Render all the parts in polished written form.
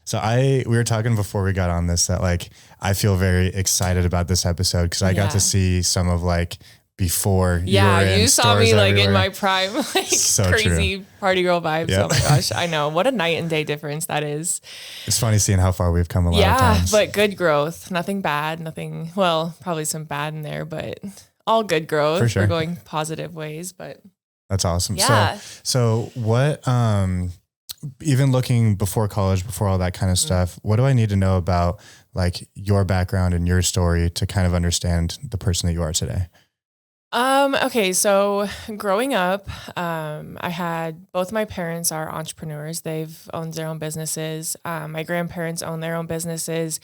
So we were talking before we got on this that like, I feel very excited about this episode because I got to see some of like before you saw me like everywhere. in my prime, like So crazy true. Party girl vibes. Yep. Oh my gosh. I know what a night and day difference that is. It's funny seeing how far we've come a lot of times. But good growth, nothing bad, well, probably some bad in there, but all good growth. For sure. We're going positive ways, but that's awesome. Yeah. So what, even looking before college, before all that kind of stuff, what do I need to know about like your background and your story to kind of understand the person that you are today? Okay. So growing up, I had both my parents are entrepreneurs. They've owned their own businesses. My grandparents own their own businesses,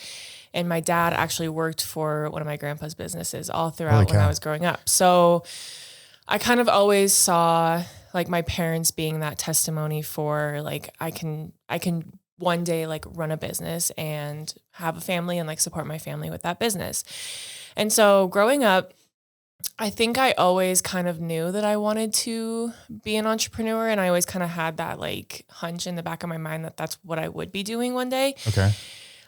and my dad actually worked for one of my grandpa's businesses all throughout when I was growing up. So I kind of always saw like my parents being that testimony for like, I can one day like run a business and have a family and like support my family with that business. And so growing up, I think I always kind of knew that I wanted to be an entrepreneur, and I always kind of had that like hunch in the back of my mind that that's what I would be doing one day. Okay.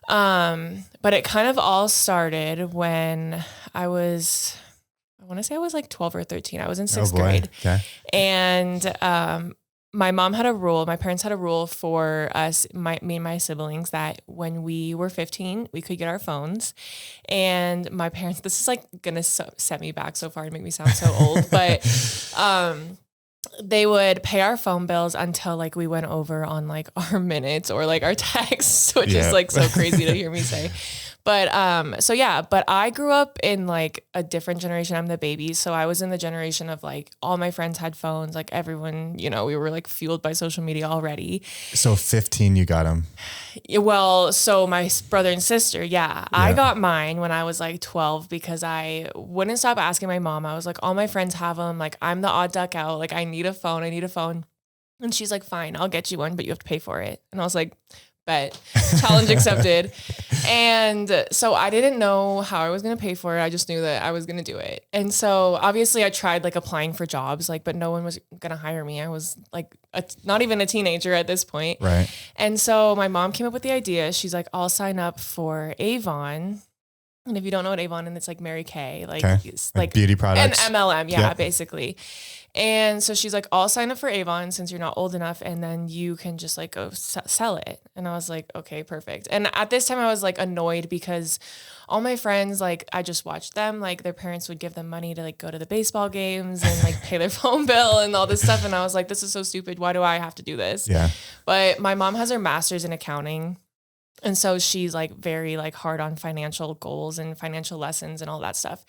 But it kind of all started when I want to say I was like 12 or 13. I was in sixth grade. Okay. And my parents had a rule for us, me and my siblings, that when we were 15, we could get our phones. And my parents, this is like going to set me back so far and make me sound so old, but they would pay our phone bills until like we went over on like our minutes or like our texts, which is like so crazy to hear me say. But, but I grew up in like a different generation. I'm the baby. So I was in the generation of like all my friends had phones, like everyone, we were like fueled by social media already. So 15, you got them. Well, so my brother and sister, I got mine when I was like 12 because I wouldn't stop asking my mom. I was like, all my friends have them. Like I'm the odd duck out. Like I need a phone. And she's like, fine, I'll get you one, but you have to pay for it. And I was like, bet. Challenge accepted. And so I didn't know how I was going to pay for it. I just knew that I was going to do it. And so obviously I tried like applying for jobs, like, but no one was going to hire me. I was like not even a teenager at this point. Right. And so my mom came up with the idea. She's like, I'll sign up for Avon. And if you don't know what Avon is, it's like Mary Kay, it's like beauty products. An MLM. Basically. And so she's like, I'll sign up for Avon since you're not old enough, and then you can just like go sell it. And I was like, okay, perfect. And at this time I was like annoyed because all my friends, like I just watched them, like their parents would give them money to like go to the baseball games and like pay their phone bill and all this stuff. And I was like, this is so stupid. Why do I have to do this? Yeah. But my mom has her master's in accounting. And so she's like very like hard on financial goals and financial lessons and all that stuff.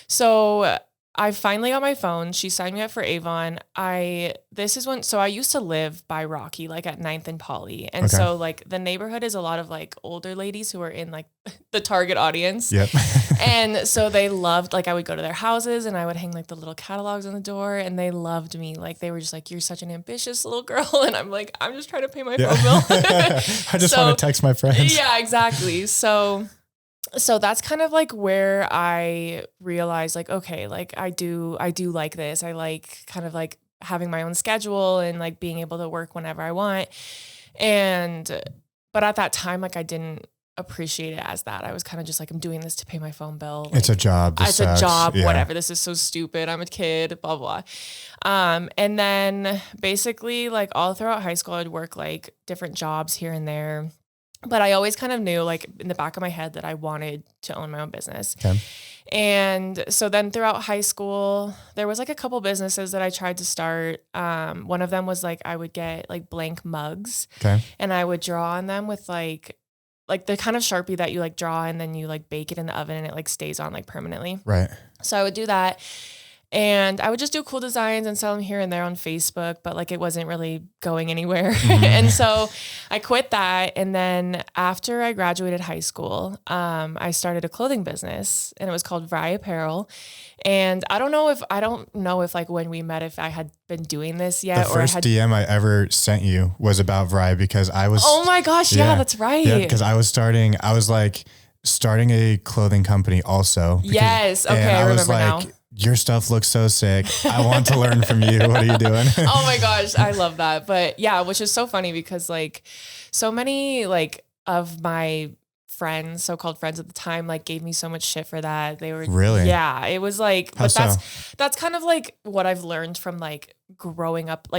So I finally got my phone. She signed me up for Avon. I used to live by Rocky, like at 9th and Poly. And so like the neighborhood is a lot of like older ladies who are in like the target audience. Yep. And so they loved, like I would go to their houses and I would hang like the little catalogs on the door, and they loved me. Like they were just like, you're such an ambitious little girl. And I'm like, I'm just trying to pay my phone bill. I just want to text my friends. Yeah, exactly. So that's kind of like where I realized like, okay, like I do like this. I like kind of like having my own schedule and like being able to work whenever I want. But at that time, like I didn't appreciate it as that. I was kind of just like, I'm doing this to pay my phone bill. Like, it's a job. It's a job, whatever. This is so stupid. I'm a kid, blah, blah. And then basically like all throughout high school, I'd work like different jobs here and there. But I always kind of knew like in the back of my head that I wanted to own my own business. Okay. And so then throughout high school, there was like a couple businesses that I tried to start. One of them was like, I would get like blank mugs and I would draw on them with like the kind of Sharpie that you like draw and then you like bake it in the oven and it like stays on like permanently. Right. So I would do that. And I would just do cool designs and sell them here and there on Facebook, but like it wasn't really going anywhere. Mm-hmm. And so I quit that. And then after I graduated high school, I started a clothing business and it was called Vry Apparel. And I don't know if like when we met, if I had been doing this yet. The first DM I ever sent you was about Vry because I was. Oh my gosh. Yeah, that's right. Yeah, because I was starting a clothing company also. Yes. Okay. I remember now. Your stuff looks so sick. I want to learn from you. What are you doing? Oh my gosh. I love that. But yeah, which is so funny because like so many like of my friends, so-called friends at the time, like gave me so much shit for that. They were Really? Yeah, it was like, How but so? that's kind of like what I've learned from like growing up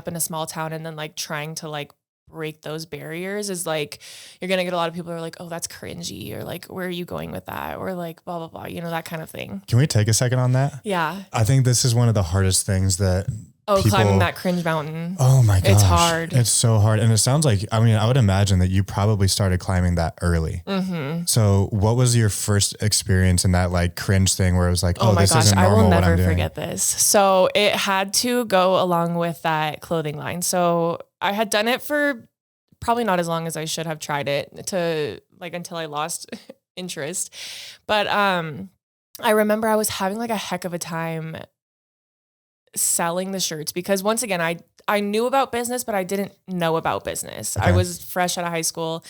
in a small town and then like trying to like break those barriers is like, you're going to get a lot of people who are like, oh, that's cringy, or like, where are you going with that? Or like, blah, blah, blah, you know, that kind of thing. Can we take a second on that? Yeah. I think this is one of the hardest things that Climbing that cringe mountain. Oh my gosh. It's hard. It's so hard. And it sounds like, I mean, I would imagine that you probably started climbing that early. Mm-hmm. So what was your first experience in that like cringe thing where it was like, oh my this gosh, isn't normal I will what I'm never doing? forget this. So it had to go along with that clothing line. So I had done it for probably not as long as I should have tried it to like, until I lost interest. But I remember I was having like a heck of a time selling the shirts because once again, I knew about business, but I didn't know about business. Okay. I was fresh out of high school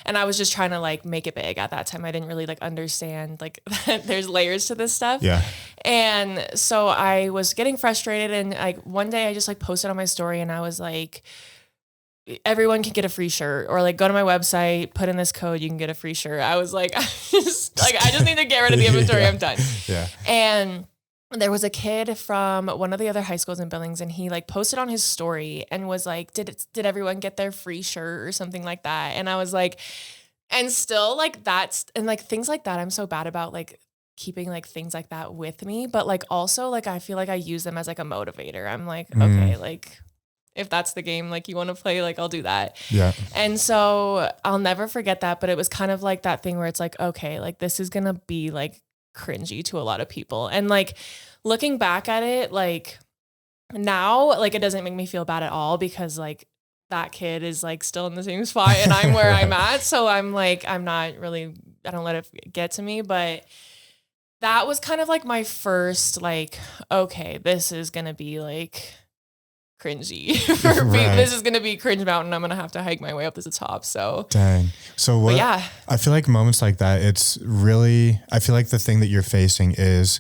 and I was just trying to like make it big at that time. I didn't really like understand like there's layers to this stuff. Yeah. And so I was getting frustrated and like one day I just like posted on my story and I was like, everyone can get a free shirt, or like go to my website, put in this code, you can get a free shirt. I was like, I just need to get rid of the inventory. Yeah. I'm done. Yeah. And there was a kid from one of the other high schools in Billings and he like posted on his story and was like, did everyone get their free shirt or something like that? And I was like, and still like that's, and like things like that, I'm so bad about like keeping like things like that with me. But like also like, I feel like I use them as like a motivator. I'm like, okay, like if that's the game, like you want to play, like I'll do that. Yeah. And so I'll never forget that. But it was kind of like that thing where it's like, okay, like this is going to be like cringy to a lot of people. And like looking back at it, like now, like it doesn't make me feel bad at all because like that kid is like still in the same spot and I'm where I'm at. So I'm like, I don't let it get to me. But that was kind of like my first, like, okay, this is going to be like cringy for me. Right. This is going to be cringe mountain. I'm going to have to hike my way up to the top. So dang. So what, yeah, I feel like moments like that, it's really, I feel like the thing that you're facing is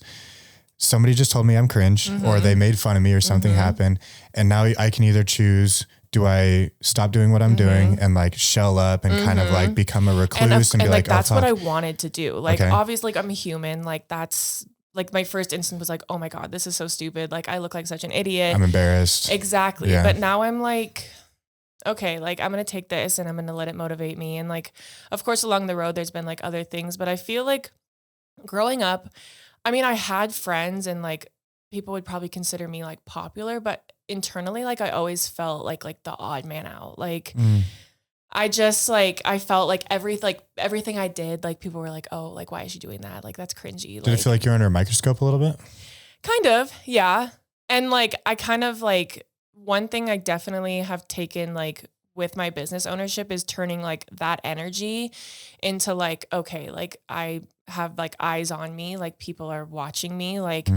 somebody just told me I'm cringe or they made fun of me or something happened. And now I can either choose, do I stop doing what I'm doing and like shell up and kind of like become a recluse and be like, that's oh, what I wanted to do. Like, Okay. obviously like, I'm a human. Like that's like my first instinct was like, oh my God, this is so stupid. Like I look like such an idiot. I'm embarrassed. Exactly. Yeah. But now I'm like, okay, like I'm going to take this and I'm going to let it motivate me. And like, of course, along the road, there's been like other things, but I feel like growing up, I mean, I had friends and like people would probably consider me like popular, but internally, like I always felt like the odd man out. Like I just like, I felt like everything I did, like people were like, oh, like, why is she doing that? Like, that's cringy. Did it feel like you're under a microscope a little bit? Kind of. Yeah. And like, I kind of like, one thing I definitely have taken like with my business ownership is turning like that energy into like, okay, like I have like eyes on me, like people are watching me. Like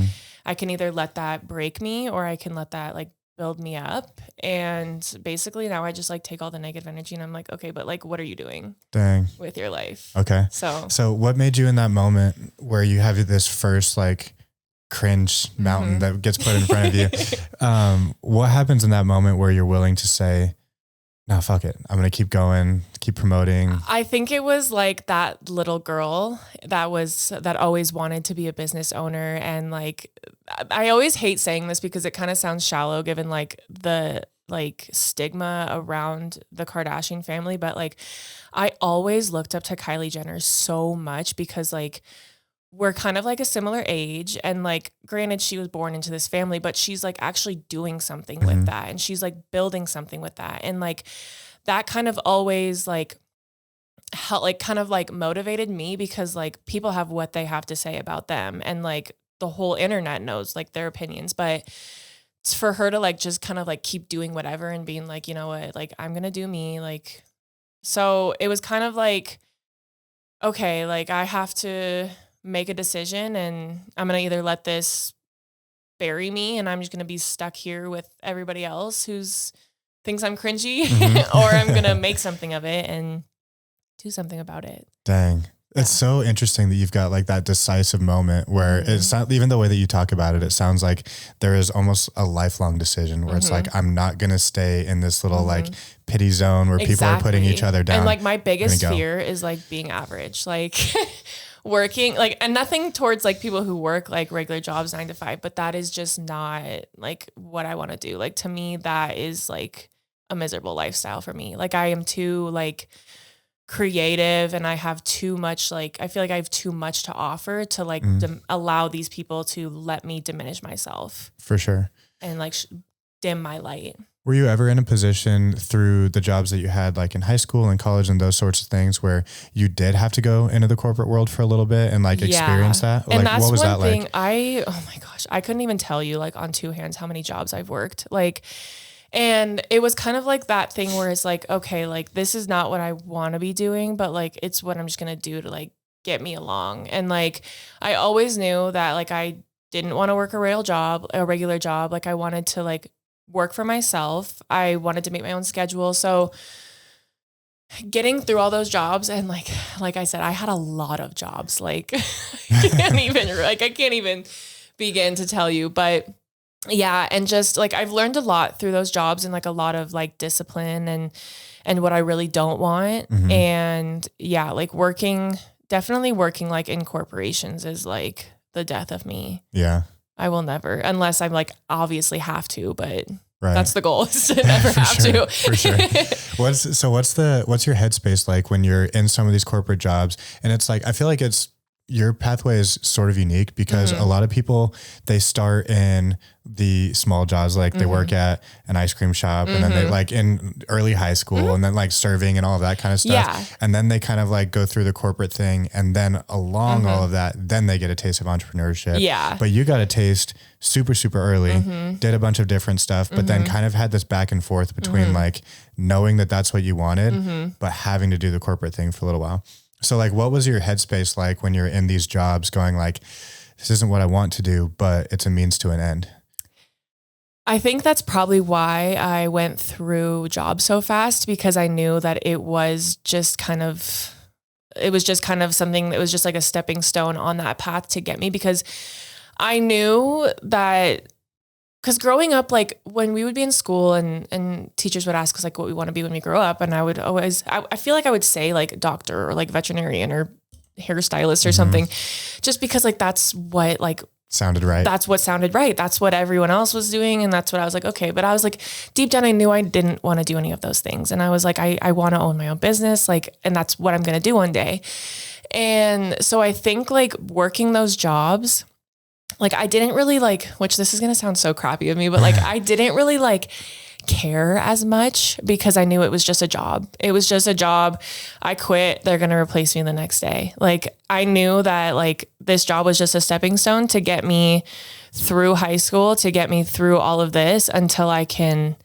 I can either let that break me or I can let that like build me up. And basically now I just like take all the negative energy and I'm like, okay, but like, what are you doing Dang. with your life? Okay. So what made you in that moment where you have this first like cringe mountain that gets put in front of you? What happens in that moment where you're willing to say, no, fuck it, I'm going to keep going, keep promoting? I think it was like that little girl that always wanted to be a business owner. And like, I always hate saying this because it kind of sounds shallow given like the like stigma around the Kardashian family. But like, I always looked up to Kylie Jenner so much because like, we're kind of like a similar age, and like, granted she was born into this family, but she's like actually doing something with that. And she's like building something with that. And like, that kind of always like kind of like motivated me because like people have what they have to say about them. And like the whole internet knows like their opinions, but it's for her to like, just kind of like keep doing whatever and being like, you know what, like I'm going to do me. Like, so it was kind of like, okay, like I have to make a decision and I'm going to either let this bury me and I'm just going to be stuck here with everybody else who's thinks I'm cringy or I'm going to make something of it and do something about it. Dang. It's so interesting that you've got like that decisive moment where it's not even the way that you talk about it. It sounds like there is almost a lifelong decision where it's like, I'm not going to stay in this little like pity zone where people are putting each other down. And like my biggest fear is like being average, like working like, and nothing towards like people who work like regular jobs 9 to 5, but that is just not like what I want to do. Like to me, that is like a miserable lifestyle for me. Like I am too like creative and I have too much, like, I feel like I have too much to offer to like allow these people to let me diminish myself. For sure. And like dim my light. Were you ever in a position through the jobs that you had like in high school and college and those sorts of things where you did have to go into the corporate world for a little bit and like experience that? And like, that's what was one that thing like? oh my gosh, I couldn't even tell you like on two hands how many jobs I've worked. Like, and it was kind of like that thing where it's like, okay, like this is not what I want to be doing, but like, it's what I'm just going to do to like get me along. And like, I always knew that like, I didn't want to work a regular job. Like I wanted to like work for myself. I wanted to make my own schedule. So getting through all those jobs and like I said, I had a lot of jobs. Like I can't even begin to tell you, but yeah. And just like, I've learned a lot through those jobs and like a lot of like discipline and what I really don't want. And yeah, like definitely working like in corporations is like the death of me. Yeah. I will never, unless I'm like obviously have to, but that's the goal is to never have to. For sure. What's your headspace like when you're in some of these corporate jobs? And it's like, I feel like your pathway is sort of unique because a lot of people, they start in the small jobs, like they work at an ice cream shop and then they like in early high school and then like serving and all of that kind of stuff. Yeah. And then they kind of like go through the corporate thing. And then along all of that, then they get a taste of entrepreneurship. Yeah. But you got a taste super, super early, did a bunch of different stuff, but then kind of had this back and forth between like knowing that that's what you wanted, but having to do the corporate thing for a little while. So like, what was your headspace like when you're in these jobs going like, this isn't what I want to do, but it's a means to an end? I think that's probably why I went through jobs so fast, because I knew that it was just kind of something that was just like a stepping stone on that path to get me, because I knew that, because growing up, like when we would be in school and teachers would ask us like what we want to be when we grow up. And I would always, I feel like I would say like doctor or like veterinarian or hairstylist or something, just because like that's what like sounded right. That's what sounded right. That's what everyone else was doing. And that's what I was like, okay. But I was like, deep down, I knew I didn't want to do any of those things. And I was like, I want to own my own business. Like, and that's what I'm going to do one day. And so I think like working those jobs, like I didn't really like, which this is going to sound so crappy of me, but like I didn't really like care as much because I knew it was just a job. It was just a job. I quit. They're going to replace me the next day. Like I knew that like this job was just a stepping stone to get me through high school, to get me through all of this until I can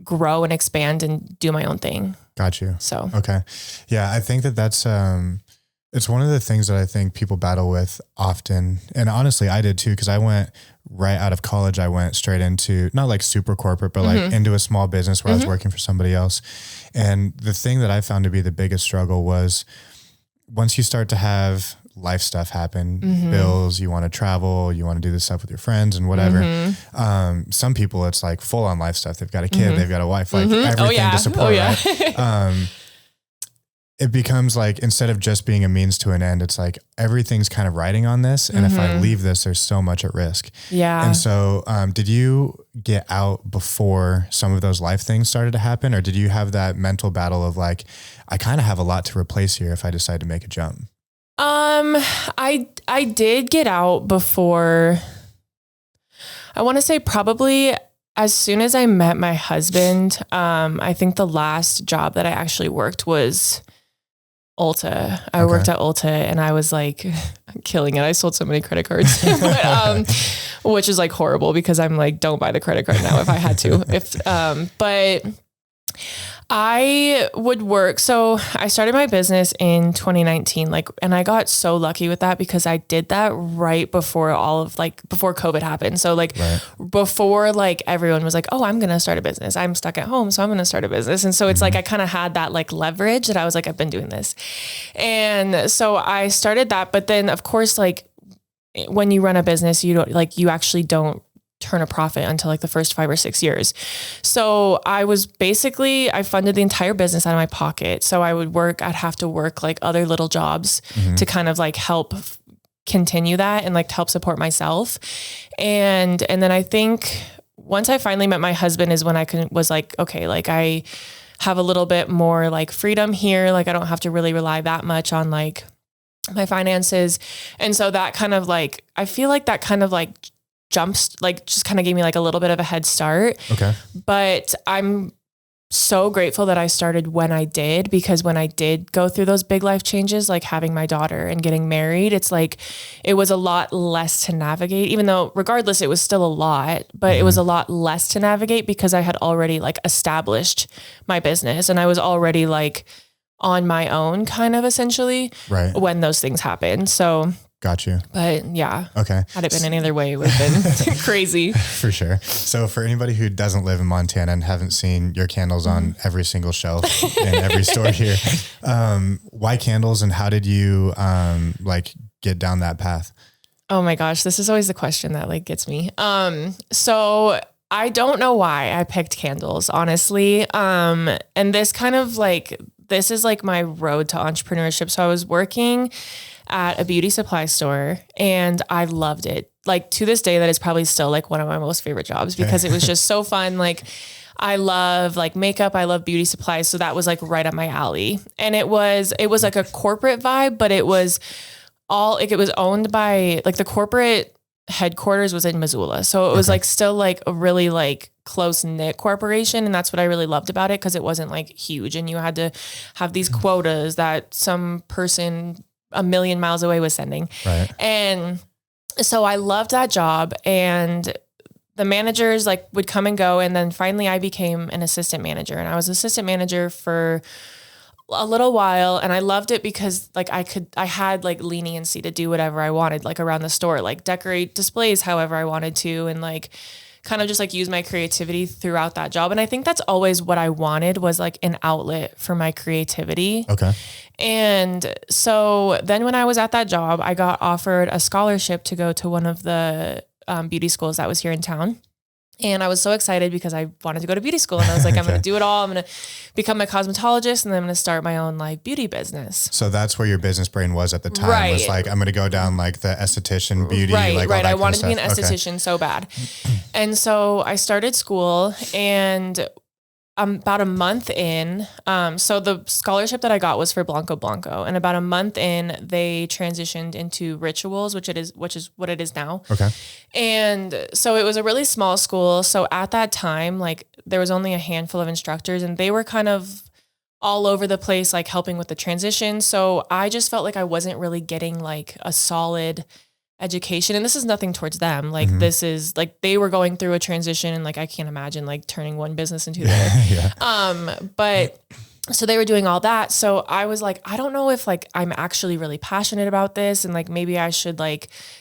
grow and expand and do my own thing. Got you. So, okay. Yeah. I think that's, it's one of the things that I think people battle with often. And honestly, I did too, because I went right out of college. I went straight into not like super corporate, but like into a small business where I was working for somebody else. And the thing that I found to be the biggest struggle was once you start to have life stuff happen, bills, you want to travel, you want to do this stuff with your friends and whatever. Some people, it's like full on life stuff. They've got a kid, they've got a wife, like everything to support, right? It becomes like, instead of just being a means to an end, it's like everything's kind of riding on this. And if I leave this, there's so much at risk. Yeah. And so, did you get out before some of those life things started to happen? Or did you have that mental battle of like, I kind of have a lot to replace here if I decide to make a jump? I did get out before, I want to say probably as soon as I met my husband. I think the last job that I actually worked was Ulta. I worked at Ulta and I was like killing it. I sold so many credit cards, which is like horrible because I'm like, don't buy the credit card now if I had to. But I would work. So I started my business in 2019, and I got so lucky with that because I did that right before before COVID happened. So before everyone was like, oh, I'm going to start a business. I'm stuck at home, so I'm going to start a business. And so it's I kind of had that leverage that I was I've been doing this. And so I started that. But then of course, when you run a business, you actually don't turn a profit until the first 5 or 6 years. So I funded the entire business out of my pocket. So I'd have to work other little jobs to kind of help continue that and to help support myself. And then I think once I finally met my husband is when I was okay, I have a little bit more freedom here. I don't have to really rely that much on my finances. And so that kind of I feel that kind of jumps, just kind of gave me a little bit of a head start. Okay. But I'm so grateful that I started when I did, because when I did go through those big life changes, having my daughter and getting married, it's it was a lot less to navigate, even though regardless, it was still a lot, but it was a lot less to navigate because I had already established my business and I was already on my own kind of essentially when those things happened. So got you. But yeah. Okay. Had it been any other way, it would have been crazy. For sure. So for anybody who doesn't live in Montana and haven't seen your candles on every single shelf in every store here, why candles and how did you get down that path? Oh my gosh. This is always the question that gets me. So I don't know why I picked candles, honestly. And this kind of this is my road to entrepreneurship. So I was working at a beauty supply store and I loved it. To this day, that is probably still one of my most favorite jobs because it was just so fun. I love makeup. I love beauty supplies. So that was right up my alley. And it was a corporate vibe, but it was it was owned by the corporate headquarters was in Missoula. So it was still a really close knit corporation. And that's what I really loved about it. Cause it wasn't huge and you had to have these quotas that some person a million miles away was sending. Right. And so I loved that job and the managers would come and go. And then finally I became an assistant manager and I was assistant manager for a little while. And I loved it because I had leniency to do whatever I wanted, around the store, decorate displays however I wanted to. And kind of just use my creativity throughout that job. And I think that's always what I wanted was an outlet for my creativity. Okay. And so then when I was at that job, I got offered a scholarship to go to one of the beauty schools that was here in town. And I was so excited because I wanted to go to beauty school and I was I'm going to do it all. I'm going to become a cosmetologist and then I'm going to start my own beauty business. So that's where your business brain was at the time. Right. Was I'm going to go down the esthetician beauty. Right. I wanted to be an stuff. esthetician so bad. And so I started school and about a month in, so the scholarship that I got was for Blanco Blanco, and about a month in, they transitioned into Rituals, which is what it is now. Okay. And so it was a really small school. So at that time, there was only a handful of instructors, and they were kind of all over the place, helping with the transition. So I just felt I wasn't really getting a solid education. And this is nothing towards them. This is they were going through a transition and I can't imagine turning one business into the other. But so they were doing all that. So I was I don't know if I'm actually really passionate about this and maybe I should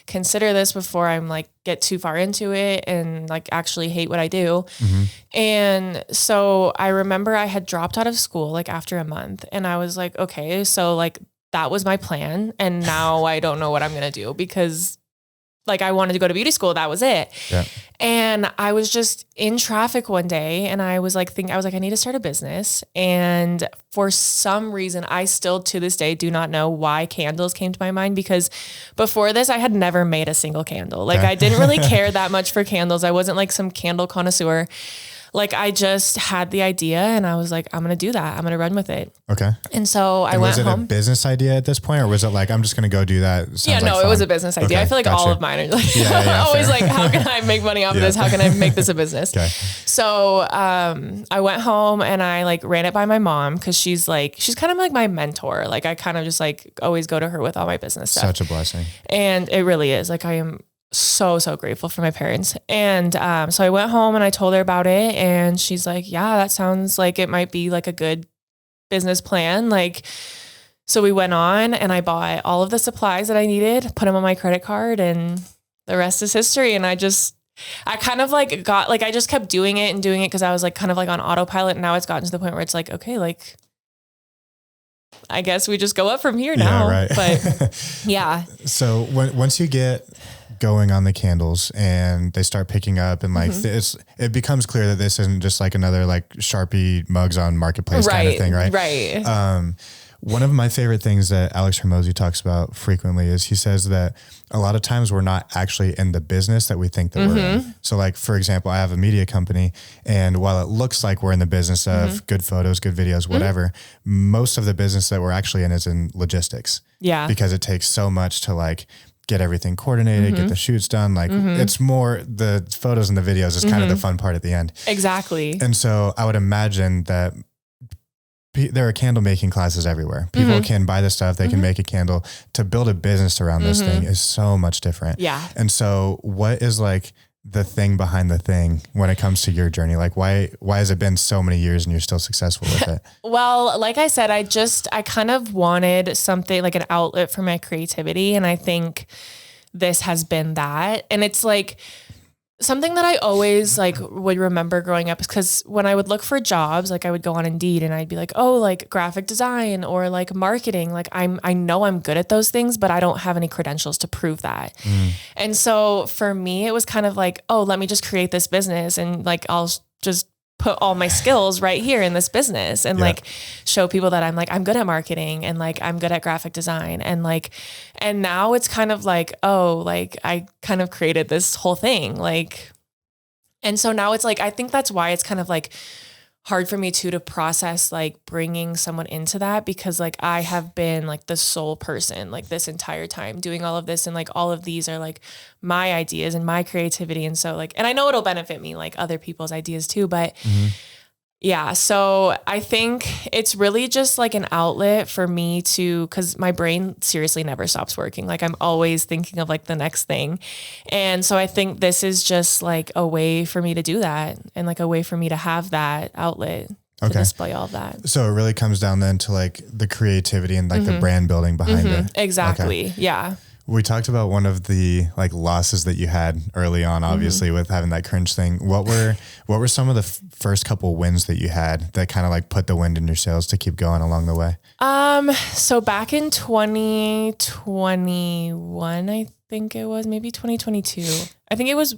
consider this before I'm get too far into it and actually hate what I do. And so I remember I had dropped out of school after a month and I was okay, so that was my plan. And now I don't know what I'm going to do because I wanted to go to beauty school. That was it. Yeah. And I was just in traffic one day and I was I need to start a business. And for some reason, I still to this day do not know why candles came to my mind, because before this, I had never made a single candle. I didn't really care that much for candles. I wasn't some candle connoisseur. I just had the idea and I was I'm going to do that. I'm going to run with it. Okay. And so I went home. Was it a business idea at this point or was it I'm just going to go do that? It was a business idea. Okay, I feel all of mine are always how can I make money off of this? How can I make this a business? Okay. So I went home and I ran it by my mom because she's kind of my mentor. I kind of just always go to her with all my business stuff. Such a blessing. And it really is. I am so grateful for my parents. And so I went home and I told her about it, and she's like, yeah, that sounds like it might be like a good business plan. Like, so we went on and I bought all of the supplies that I needed, put them on my credit card, and the rest is history. And I kind of like got like, I just kept doing it because I was like kind of like on autopilot. And now it's gotten to the point where it's like, okay, like I guess we just go up from here now. Yeah, right. But yeah. So once you get going on the candles and they start picking up and like it becomes clear that this isn't just like another like Sharpie mugs on Marketplace kind of thing, right? Right. One of my favorite things that Alex Hormozy talks about frequently is he says that a lot of times we're not actually in the business that we think that we're in. So like, for example, I have a media company, and while it looks like we're in the business of good photos, good videos, whatever, most of the business that we're actually in is in logistics. Yeah. Because it takes so much to like get everything coordinated, get the shoots done. Like it's more the photos and the videos is kind of the fun part at the end. Exactly. And so I would imagine that there are candle making classes everywhere. People can buy the stuff, they can make a candle. To build a business around this thing is so much different. Yeah. And so what is like the thing behind the thing when it comes to your journey? Like why has it been so many years and you're still successful with it? Well, like I said, I kind of wanted something like an outlet for my creativity. And I think this has been that. And it's like something that I always like would remember growing up, is because when I would look for jobs, like I would go on Indeed and I'd be like, oh, like graphic design or like marketing. Like I know I'm good at those things, but I don't have any credentials to prove that. And so for me, it was kind of like, oh, let me just create this business and like, I'll just put all my skills right here in this business and like show people that I'm good at marketing and like I'm good at graphic design and like, and now it's kind of like, oh, like I kind of created this whole thing. Like, and so now it's like, I think that's why it's kind of like hard for me too to process like bringing someone into that, because like I have been like the sole person like this entire time doing all of this, and like all of these are like my ideas and my creativity. And so like, and I know it'll benefit me like other people's ideas too, but yeah. So I think it's really just like an outlet for me to, cause my brain seriously never stops working. Like I'm always thinking of like the next thing. And so I think this is just like a way for me to do that, and like a way for me to have that outlet to display all of that. So it really comes down then to like the creativity and like the brand building behind it. Exactly. Okay. Yeah. We talked about one of the like losses that you had early on, obviously with having that cringe thing. What were some of the first couple wins that you had that kind of like put the wind in your sails to keep going along the way? So back in 2021, I think it was maybe 2022. I think it was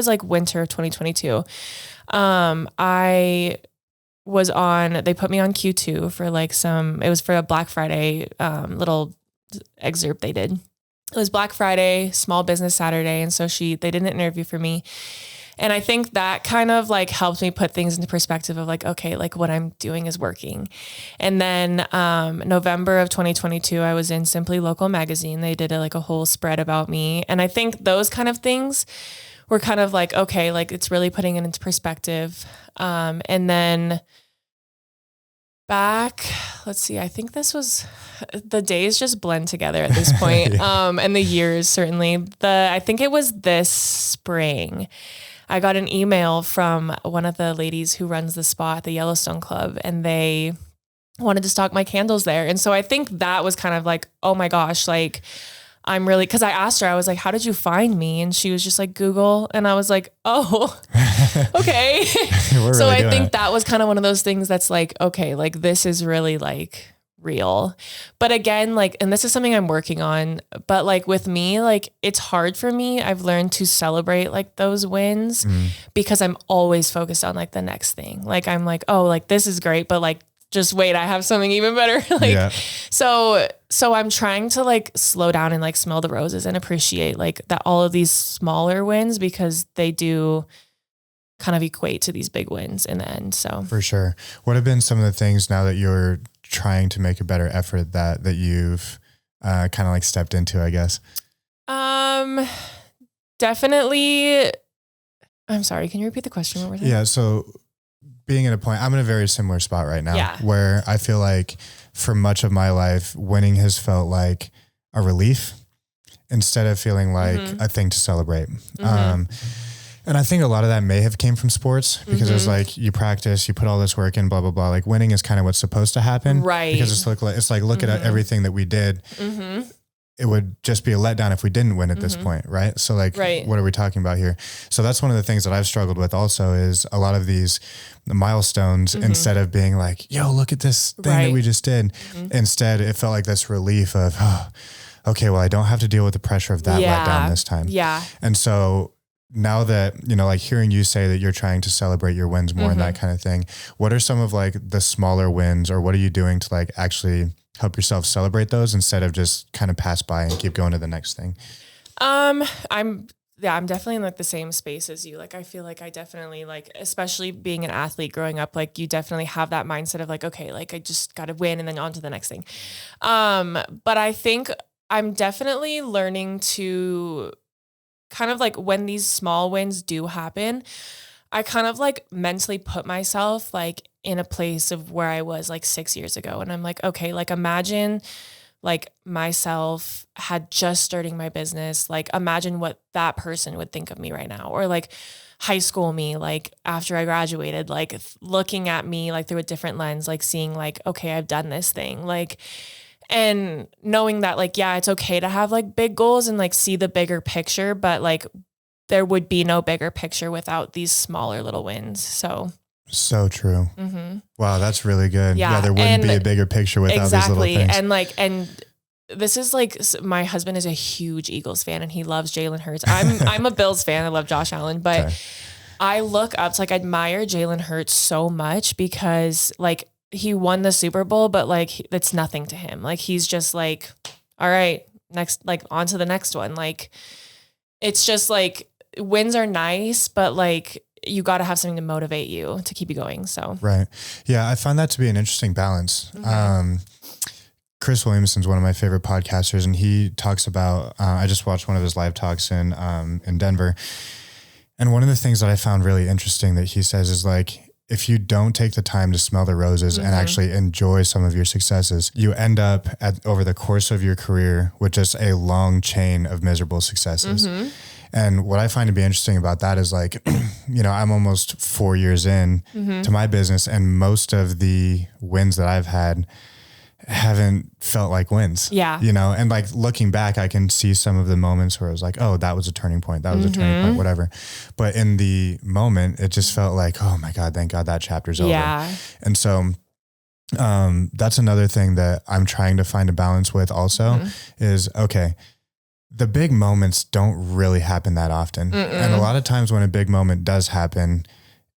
like winter of 2022. They put me on Q2 for like it was for a Black Friday, little excerpt they did. It was Black Friday, Small Business Saturday. And so they did an interview for me. And I think that kind of like helped me put things into perspective of like, okay, like what I'm doing is working. And then, November of 2022, I was in Simply Local magazine. They did like a whole spread about me. And I think those kind of things were kind of like, okay, like it's really putting it into perspective. And then let's see, I think the days just blend together at this point. And the years, certainly. I think it was this spring, I got an email from one of the ladies who runs the spa at the Yellowstone Club, and they wanted to stock my candles there. And so I think that was kind of like, oh my gosh, like cause I asked her, I was like, how did you find me? And she was just like, Google. And I was like, oh, okay. So I think that was kind of one of those things that's like, okay, like this is really like real. But again, like, and this is something I'm working on, but like with me, like it's hard for me. I've learned to celebrate like those wins because I'm always focused on like the next thing. Like I'm like, oh, like this is great, but like, just wait, I have something even better. So I'm trying to like slow down and like smell the roses and appreciate like that all of these smaller wins, because they do kind of equate to these big wins in the end. So for sure. What have been some of the things now that you're trying to make a better effort that you've kind of like stepped into, I guess? Definitely. I'm sorry. Can you repeat the question one more time? Yeah. So being at a point, I'm in a very similar spot right now where I feel like for much of my life, winning has felt like a relief. instead of feeling like a thing to celebrate. And I think a lot of that may have came from sports because it was like you practice, you put all this work in, blah, blah, blah. Like winning is kind of what's supposed to happen. Right. Because it's like look at everything that we did. It would just be a letdown if we didn't win at this point. Right. So like, what are we talking about here? So that's one of the things that I've struggled with also is a lot of these milestones, instead of being like, yo, look at this thing that we just did. Instead, it felt like this relief of, oh, okay, well, I don't have to deal with the pressure of that letdown this time. Yeah. And so now that, you know, like hearing you say that you're trying to celebrate your wins more and that kind of thing, what are some of like the smaller wins, or what are you doing to like actually help yourself celebrate those instead of just kind of pass by and keep going to the next thing? I'm definitely in like the same space as you. Like, I feel like I definitely like, especially being an athlete growing up, like you definitely have that mindset of like, okay, like I just got to win and then on to the next thing. But I think I'm definitely learning to kind of like when these small wins do happen, I kind of like mentally put myself like in a place of where I was like 6 years ago. And I'm like, okay, like imagine like myself had just starting my business. Like imagine what that person would think of me right now, or like high school me, like after I graduated, like looking at me like through a different lens, like seeing like, okay, I've done this thing. Like, and knowing that like, yeah, it's okay to have like big goals and like see the bigger picture, but like there would be no bigger picture without these smaller little wins. So true. Wow. That's really good. Yeah. There wouldn't be a bigger picture without these little things. And this is like, my husband is a huge Eagles fan and he loves Jalen Hurts. I'm a Bills fan. I love Josh Allen, but I look up to like admire Jalen Hurts so much because like he won the Super Bowl, but like it's nothing to him. Like he's just like, all right, next, like on to the next one. Like it's just like wins are nice, but like you got to have something to motivate you to keep you going. So right. Yeah. I find that to be an interesting balance. Chris Williamson's one of my favorite podcasters, and he talks about, I just watched one of his live talks in Denver. And one of the things that I found really interesting that he says is like, if you don't take the time to smell the roses and actually enjoy some of your successes, you end up over the course of your career with just a long chain of miserable successes. And what I find to be interesting about that is like, you know, I'm almost 4 years in to my business, and most of the wins that I've had haven't felt like wins. Yeah. You know, and like looking back, I can see some of the moments where I was like, oh, that was a turning point. That was a turning point, whatever. But in the moment, it just felt like, oh my God, thank God that chapter's over. Yeah. And so that's another thing that I'm trying to find a balance with also is, okay, the big moments don't really happen that often. And a lot of times when a big moment does happen,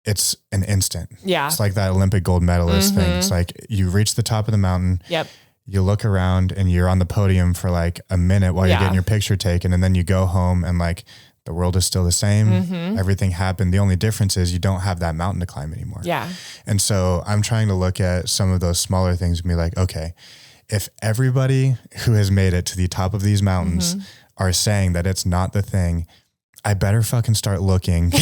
it's an instant. Yeah. It's like that Olympic gold medalist thing. It's like you reach the top of the mountain. Yep. You look around and you're on the podium for like a minute while you're getting your picture taken. And then you go home and like the world is still the same. Everything happened. The only difference is you don't have that mountain to climb anymore. Yeah. And so I'm trying to look at some of those smaller things and be like, okay, if everybody who has made it to the top of these mountains are saying that it's not the thing, I better fucking start looking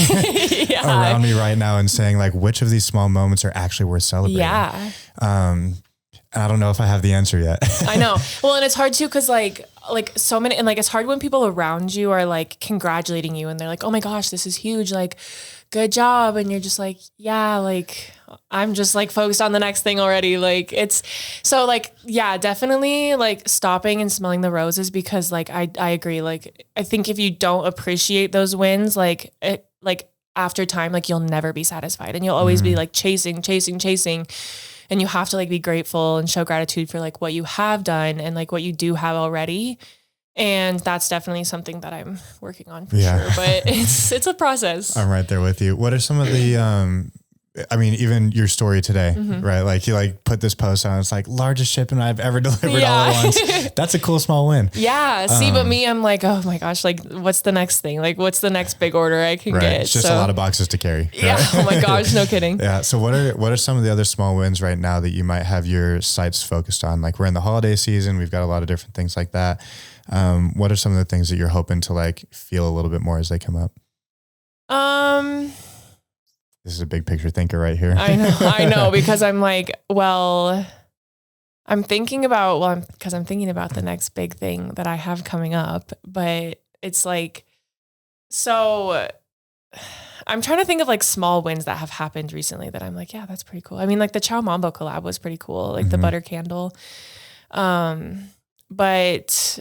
around me right now and saying like, which of these small moments are actually worth celebrating? Yeah. I don't know if I have the answer yet. I know. Well, and it's hard too, cause like so many, and like, it's hard when people around you are like congratulating you and they're like, oh my gosh, this is huge. Like, good job. And you're just like, yeah, like I'm just like focused on the next thing already. Like it's so like, yeah, definitely like stopping and smelling the roses, because like, I agree. Like, I think if you don't appreciate those wins, like it, like after time, like you'll never be satisfied and you'll always be like chasing. And you have to like be grateful and show gratitude for like what you have done and like what you do have already. And that's definitely something that I'm working on for sure, but it's a process. I'm right there with you. What are some of the, I mean, even your story today, right? Like you like put this post on, it's like largest shipment I've ever delivered all at once. That's a cool small win. Yeah. See, but me, I'm like, oh my gosh, like what's the next thing? Like what's the next big order I can get? It's just a lot of boxes to carry. Right? Yeah. Oh my gosh. No kidding. Yeah. So what are some of the other small wins right now that you might have your sights focused on? Like we're in the holiday season. We've got a lot of different things like that. What are some of the things that you're hoping to like feel a little bit more as they come up? This is a big picture thinker right here. I know, because I'm like, well, I'm thinking about, because I'm thinking about the next big thing that I have coming up, but it's like, so I'm trying to think of like small wins that have happened recently that I'm like, yeah, that's pretty cool. I mean, like the Ciao Mambo collab was pretty cool, like the butter candle. But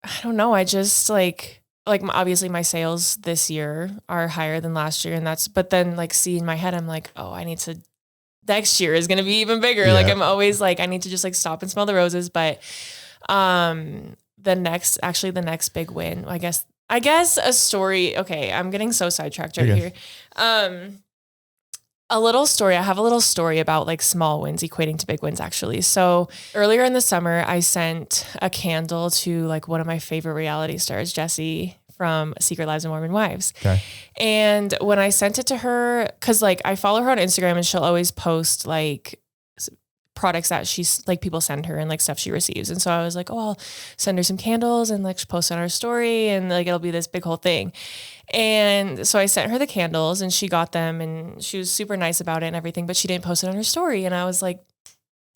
I don't know. I just like obviously my sales this year are higher than last year, but then like see in my head, I'm like, oh, next year is going to be even bigger. Yeah. Like I'm always like, I need to just like stop and smell the roses. But, the next big win, I guess a story. Okay. I'm getting so sidetracked right here. I have a little story about like small wins equating to big wins actually. So earlier in the summer, I sent a candle to like one of my favorite reality stars, Jessie from Secret Lives of Mormon Wives. Okay. And when I sent it to her, cause like I follow her on Instagram and she'll always post like products that she's like people send her and like stuff she receives. And so I was like, oh, I'll send her some candles and like post on our story and like it'll be this big whole thing. And so I sent her the candles and she got them and she was super nice about it and everything, but she didn't post it on her story. And I was like,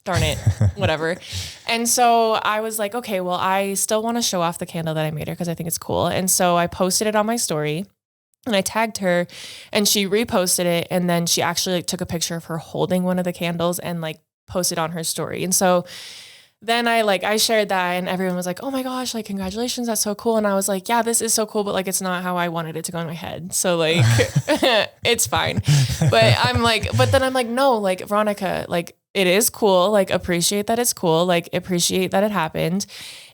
darn it, whatever. And so I was like, okay, well, I still want to show off the candle that I made her because I think it's cool. And so I posted it on my story and I tagged her and she reposted it. And then she actually like took a picture of her holding one of the candles and like posted on her story. And so then I shared that and everyone was like, oh my gosh, like, congratulations. That's so cool. And I was like, yeah, this is so cool, but like, it's not how I wanted it to go in my head. So like, it's fine. But then I'm like, no, like Veronica, like it is cool. Like appreciate that it's cool. Like appreciate that it happened.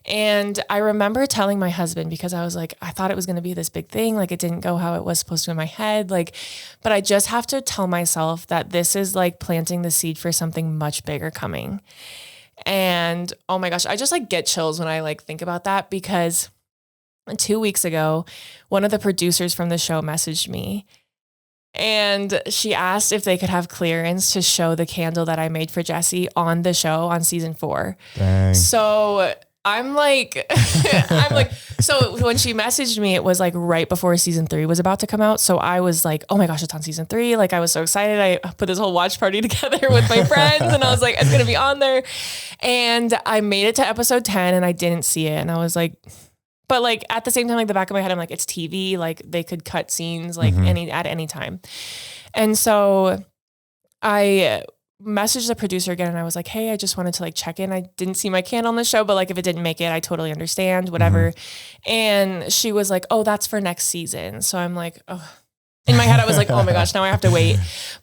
And I remember telling my husband, because I was like, I thought it was going to be this big thing. Like it didn't go how it was supposed to in my head. Like, but I just have to tell myself that this is like planting the seed for something much bigger coming. And oh my gosh, I just like get chills when I like think about that, because 2 weeks ago, one of the producers from the show messaged me and she asked if they could have clearance to show the candle that I made for Jessie on the show on season 4. Dang. So I'm like, so when she messaged me, it was like right before season 3 was about to come out. So I was like, oh my gosh, it's on season 3. Like I was so excited. I put this whole watch party together with my friends and I was like, it's going to be on there. And I made it to episode 10 and I didn't see it. And I was like, but like at the same time, like the back of my head, I'm like, it's TV. Like they could cut scenes like at any time. And so I messaged the producer again and I was like, hey, I just wanted to like check in. I didn't see my candle on the show, but like if it didn't make it, I totally understand, whatever. And she was like, oh, that's for next season. So I'm like, oh, in my head, I was like, oh my gosh, now I have to wait.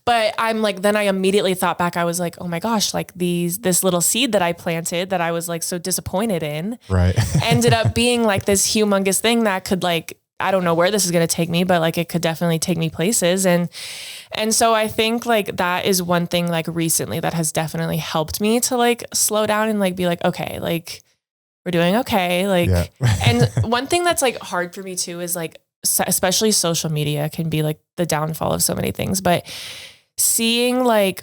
But I'm like, then I immediately thought back. I was like, oh my gosh, like this little seed that I planted that I was like so disappointed in, right, ended up being like this humongous thing that could like, I don't know where this is going to take me, but like it could definitely take me places. And so I think like that is one thing like recently that has definitely helped me to like slow down and like be like, okay, like we're doing okay. Like, yeah. And one thing that's like hard for me too is like, especially social media can be like the downfall of so many things, but seeing like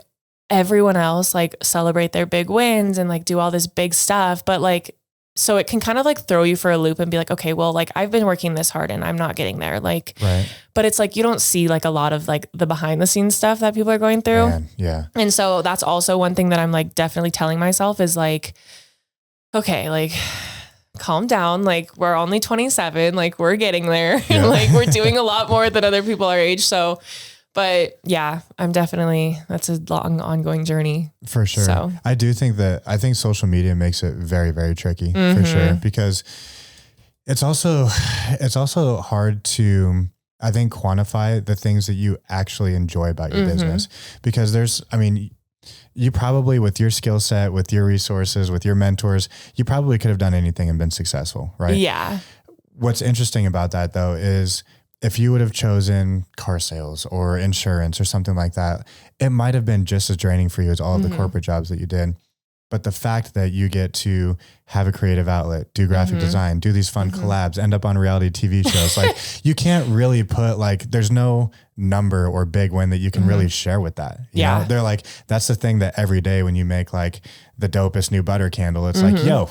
everyone else like celebrate their big wins and like do all this big stuff, but like, so it can kind of like throw you for a loop and be like, okay, well, like I've been working this hard and I'm not getting there. Like, right. But it's like, you don't see like a lot of like the behind the scenes stuff that people are going through. Man, yeah. And so that's also one thing that I'm like definitely telling myself is like, okay, like calm down. Like we're only 27, like we're getting there. Yeah. Like we're doing a lot more than other people our age. So, but yeah, that's a long ongoing journey. For sure. So I think social media makes it very, very tricky for sure, because it's also hard to, I think, quantify the things that you actually enjoy about your business, because you probably, with your skill set, with your resources, with your mentors, you probably could have done anything and been successful, right? Yeah. What's interesting about that though is, if you would have chosen car sales or insurance or something like that, it might have been just as draining for you as all of the corporate jobs that you did. But the fact that you get to have a creative outlet, do graphic design, do these fun collabs, end up on reality TV shows, like you can't really put like, there's no number or big win that you can really share with that. You know? They're like, that's the thing that every day when you make like the dopest new butter candle. It's like, yo,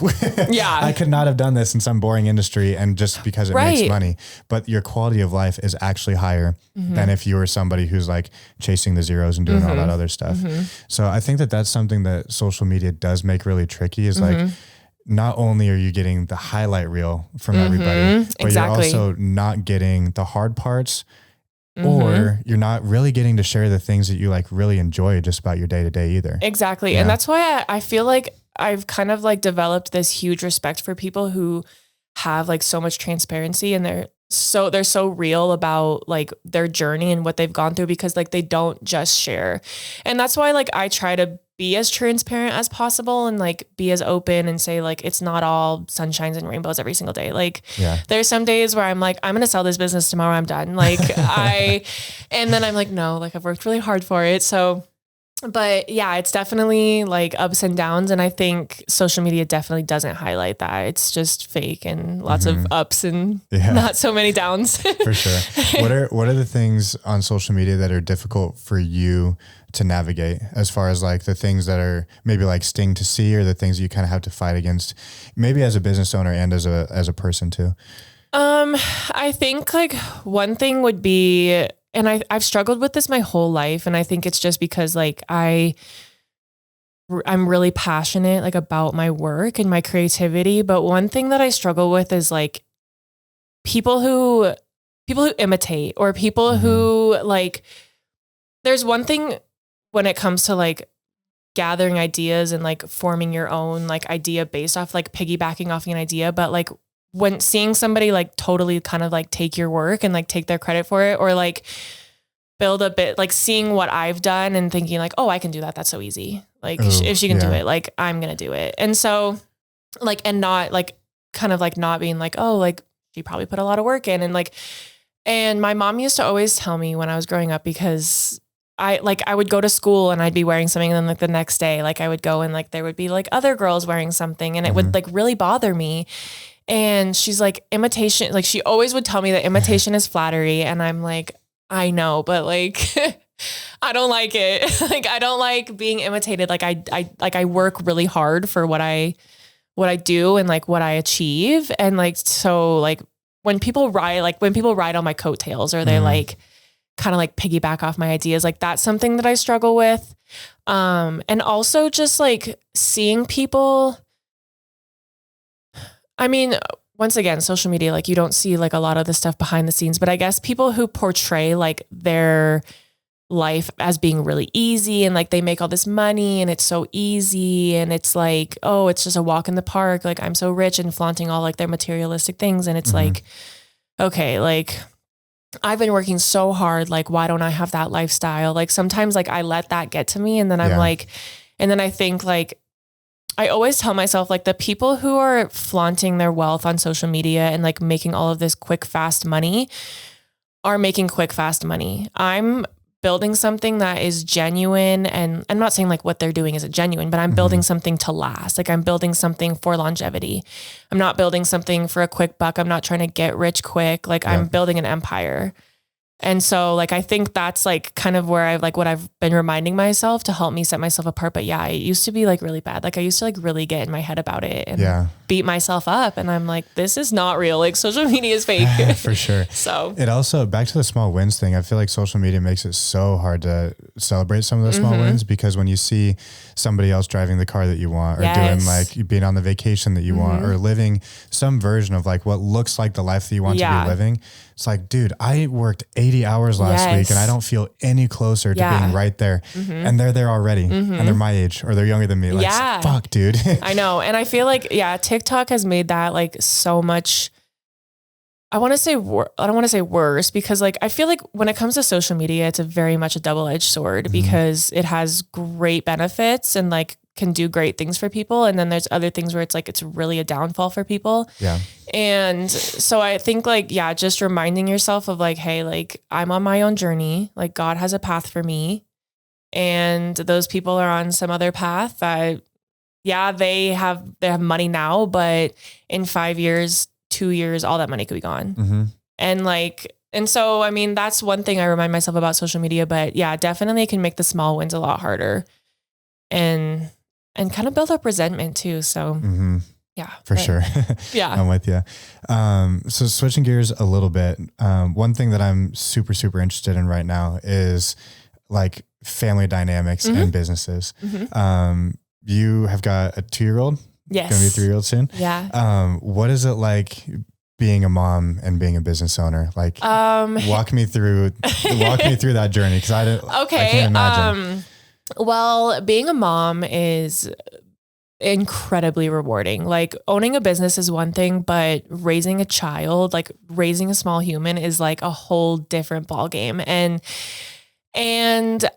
yeah, I could not have done this in some boring industry and just because it makes money, but your quality of life is actually higher than if you were somebody who's like chasing the zeros and doing all that other stuff. So I think that that's something that social media does make really tricky is like, not only are you getting the highlight reel from everybody, but you're also not getting the hard parts or you're not really getting to share the things that you like really enjoy just about your day to day either. Exactly. Yeah. And that's why I feel like I've kind of like developed this huge respect for people who have like so much transparency and they're so real about like their journey and what they've gone through because like they don't just share. And that's why like I try to be as transparent as possible and like be as open and say like it's not all sunshines and rainbows every single day. Like there's some days where I'm like, I'm gonna sell this business tomorrow, I'm done. Like and then I'm like, no, like I've worked really hard for it. So but yeah, it's definitely like ups and downs. And I think social media definitely doesn't highlight that. It's just fake and lots of ups and not so many downs. For sure. What are the things on social media that are difficult for you to navigate as far as like the things that are maybe like sting to see or the things you kind of have to fight against maybe as a business owner and as a person too? I think like one thing would be, and I've struggled with this my whole life. And I think it's just because like I'm really passionate like about my work and my creativity. But one thing that I struggle with is like people who imitate or people who like, there's one thing when it comes to like gathering ideas and like forming your own like idea based off like piggybacking off an idea. But like when seeing somebody like totally kind of like take your work and like take their credit for it or like build a bit, like seeing what I've done and thinking like, oh, I can do that. That's so easy. Like if she can do it, like I'm going to do it. And so like, and not like kind of like not being like, oh, like she probably put a lot of work in. And like, and my mom used to always tell me when I was growing up because I would go to school and I'd be wearing something and then like the next day, like I would go and like there would be like other girls wearing something and it would like really bother me. And she's like, imitation, like she always would tell me that imitation is flattery. And I'm like, I know, but like, I don't like it. Like, I don't like being imitated. Like I work really hard for what I do and like what I achieve. And like, so like when people ride on my coattails or they like kind of like piggyback off my ideas, like that's something that I struggle with. And also just like seeing people, I mean, once again, social media, like you don't see like a lot of the stuff behind the scenes, but I guess people who portray like their life as being really easy and like they make all this money and it's so easy and it's like, oh, it's just a walk in the park. Like I'm so rich and flaunting all like their materialistic things. And it's like, okay, like I've been working so hard. Like, why don't I have that lifestyle? Like sometimes like I let that get to me and then I'm like, and then I think like, I always tell myself like the people who are flaunting their wealth on social media and like making all of this quick, fast money are making quick, fast money. I'm building something that is genuine. And I'm not saying like what they're doing isn't genuine, but I'm building something to last. Like I'm building something for longevity. I'm not building something for a quick buck. I'm not trying to get rich quick. Like I'm building an empire. And so like, I think that's like kind of where I've like what I've been reminding myself to help me set myself apart. But yeah, it used to be like really bad. Like I used to like really get in my head about it and beat myself up. And I'm like, this is not real. Like social media is fake. For sure. So it also, back to the small wins thing, I feel like social media makes it so hard to celebrate some of the small wins because when you see somebody else driving the car that you want or doing like being on the vacation that you want or living some version of like what looks like the life that you want to be living, it's like, dude, I worked 80 hours last week and I don't feel any closer to being right there. And they're there already and they're my age or they're younger than me. Like, fuck, dude. I know. And I feel like, TikTok has made that like so much, I don't want to say worse because like, I feel like when it comes to social media, it's a very much a double-edged sword because it has great benefits and like can do great things for people. And then there's other things where it's like, it's really a downfall for people. Yeah. And so I think like, just reminding yourself of like, hey, like I'm on my own journey. Like God has a path for me and those people are on some other path that, they have money now, but in 5 years, 2 years, all that money could be gone. And so, I mean, that's one thing I remind myself about social media, but definitely it can make the small wins a lot harder. And and kind of build up resentment too. So yeah, for sure. Yeah. I'm with you. So switching gears a little bit. One thing that I'm super, super interested in right now is like family dynamics and businesses. You have got a 2-year-old. Yes. Gonna be a 3-year-old soon. Yeah. What is it like being a mom and being a business owner? Like, walk me through that journey. Cause I can't imagine. Well, being a mom is incredibly rewarding. Like owning a business is one thing, but raising a child, like raising a small human is like a whole different ballgame. And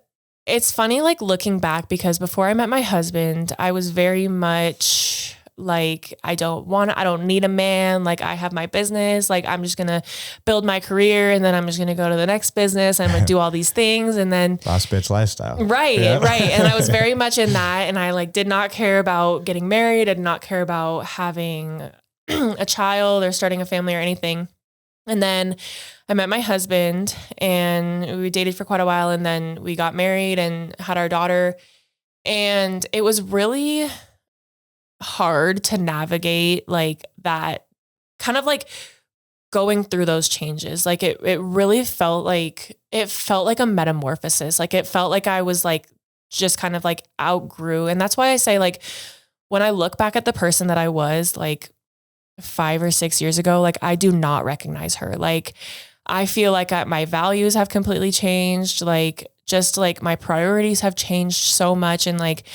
it's funny, like looking back, because before I met my husband, I was very much like, I don't need a man. Like I have my business. Like I'm just going to build my career and then I'm just going to go to the next business. I'm going to do all these things. And then boss bitch lifestyle. Right. Yeah. Right. And I was very much in that. And I like did not care about getting married. I did not care about having a child or starting a family or anything. And then I met my husband and we dated for quite a while. And then we got married and had our daughter. And it was really hard to navigate like that, kind of like going through those changes. Like it really felt like a metamorphosis. Like it felt like I was like just kind of like outgrew. And that's why I say, like, when I look back at the person that I was like 5 or 6 years ago, like I do not recognize her. Like I feel like my values have completely changed. Like just like my priorities have changed so much. And like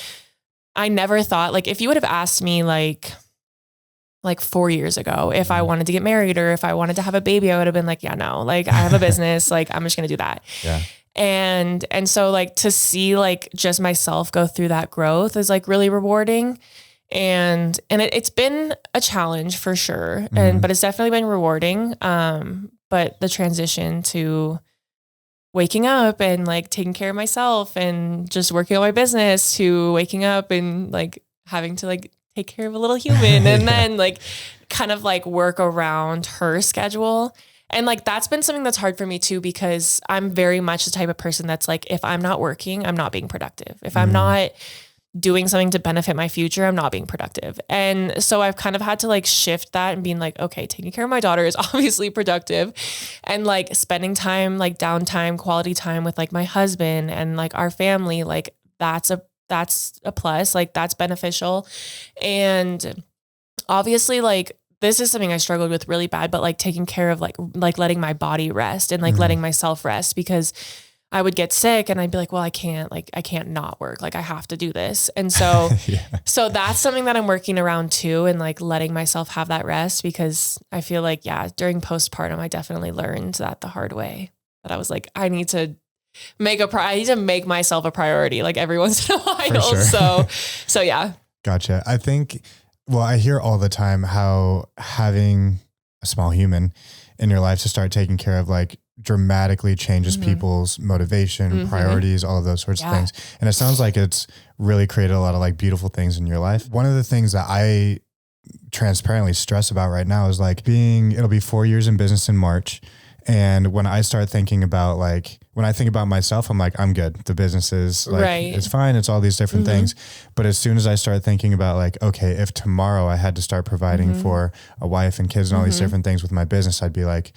I never thought, like, if you would have asked me like 4 years ago, if I wanted to get married or if I wanted to have a baby, I would have been like, yeah, no, like I have a business, like I'm just going to do that. Yeah. And so like to see like just myself go through that growth is like really rewarding. And it's been a challenge for sure. But it's definitely been rewarding. But the transition to waking up and like taking care of myself and just working on my business to waking up and like having to like take care of a little human and then like kind of like work around her schedule. And like, that's been something that's hard for me too, because I'm very much the type of person that's like, if I'm not working, I'm not being productive. If I'm not doing something to benefit my future, I'm not being productive. And so I've kind of had to like shift that and being like, okay, taking care of my daughter is obviously productive, and like spending time, like downtime, quality time with like my husband and like our family, like that's a plus, like that's beneficial. And obviously like this is something I struggled with really bad, but like taking care of like letting my body rest and like letting myself rest, because I would get sick and I'd be like, well, I can't not work. Like I have to do this. And so, so that's something that I'm working around too. And like letting myself have that rest, because I feel like, yeah, during postpartum, I definitely learned that the hard way, that I was like, I need to make myself a priority, like every once in a while. Sure. So yeah. Gotcha. I think, well, I hear all the time how having a small human in your life to start taking care of like dramatically changes people's motivation, priorities, all of those sorts of things. And it sounds like it's really created a lot of like beautiful things in your life. One of the things that I transparently stress about right now is like it'll be 4 years in business in March. And when I start thinking about like, when I think about myself, I'm like, I'm good. The business is like, it's fine. It's all these different things. But as soon as I start thinking about like, okay, if tomorrow I had to start providing for a wife and kids and all these different things with my business, I'd be like,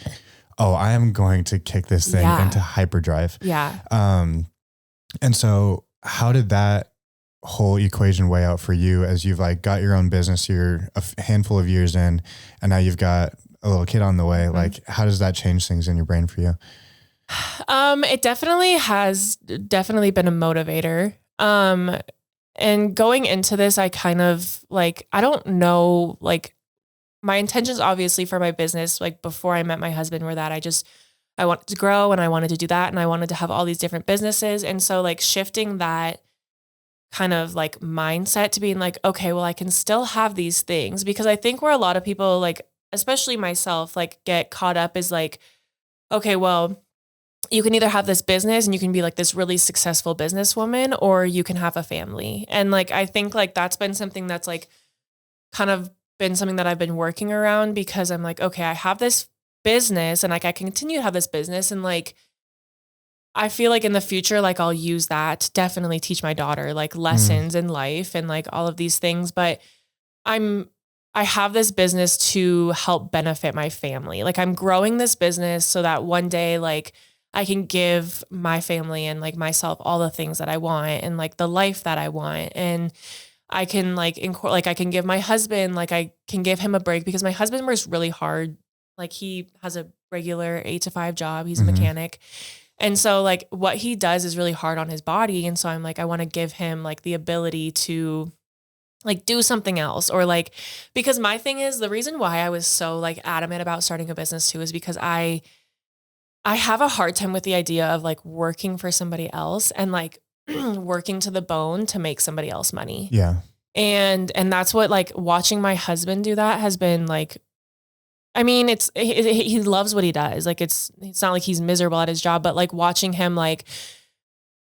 oh, I am going to kick this thing into hyperdrive. Yeah. And so how did that whole equation weigh out for you as you've like got your own business, you're a handful of years in, and now you've got a little kid on the way? Like, how does that change things in your brain for you? It definitely has been a motivator. And going into this, I kind of like, I don't know, like my intentions obviously for my business, like before I met my husband, were that I wanted to grow and I wanted to do that. And I wanted to have all these different businesses. And so like shifting that kind of like mindset to being like, okay, well, I can still have these things, because I think where a lot of people, like, especially myself, like get caught up is like, okay, well, you can either have this business and you can be like this really successful businesswoman, or you can have a family. And like, I think like that's been something that's like kind of been something that I've been working around, because I'm like, okay, I have this business and like I continue to have this business, and like I feel like in the future, like I'll use that to definitely teach my daughter like lessons in life and like all of these things. But I have this business to help benefit my family. Like I'm growing this business so that one day, like I can give my family and like myself all the things that I want and like the life that I want. And I can like, I can give my husband, like I can give him a break because my husband works really hard. Like he has a regular 8 to 5 job. He's a mechanic. And so like what he does is really hard on his body. And so I'm like, I want to give him like the ability to like do something else or like, because my thing is the reason why I was so like adamant about starting a business too is because I have a hard time with the idea of like working for somebody else and like working to the bone to make somebody else money. Yeah. And that's what like watching my husband do that has been like, I mean, he loves what he does. Like it's not like he's miserable at his job, but like watching him like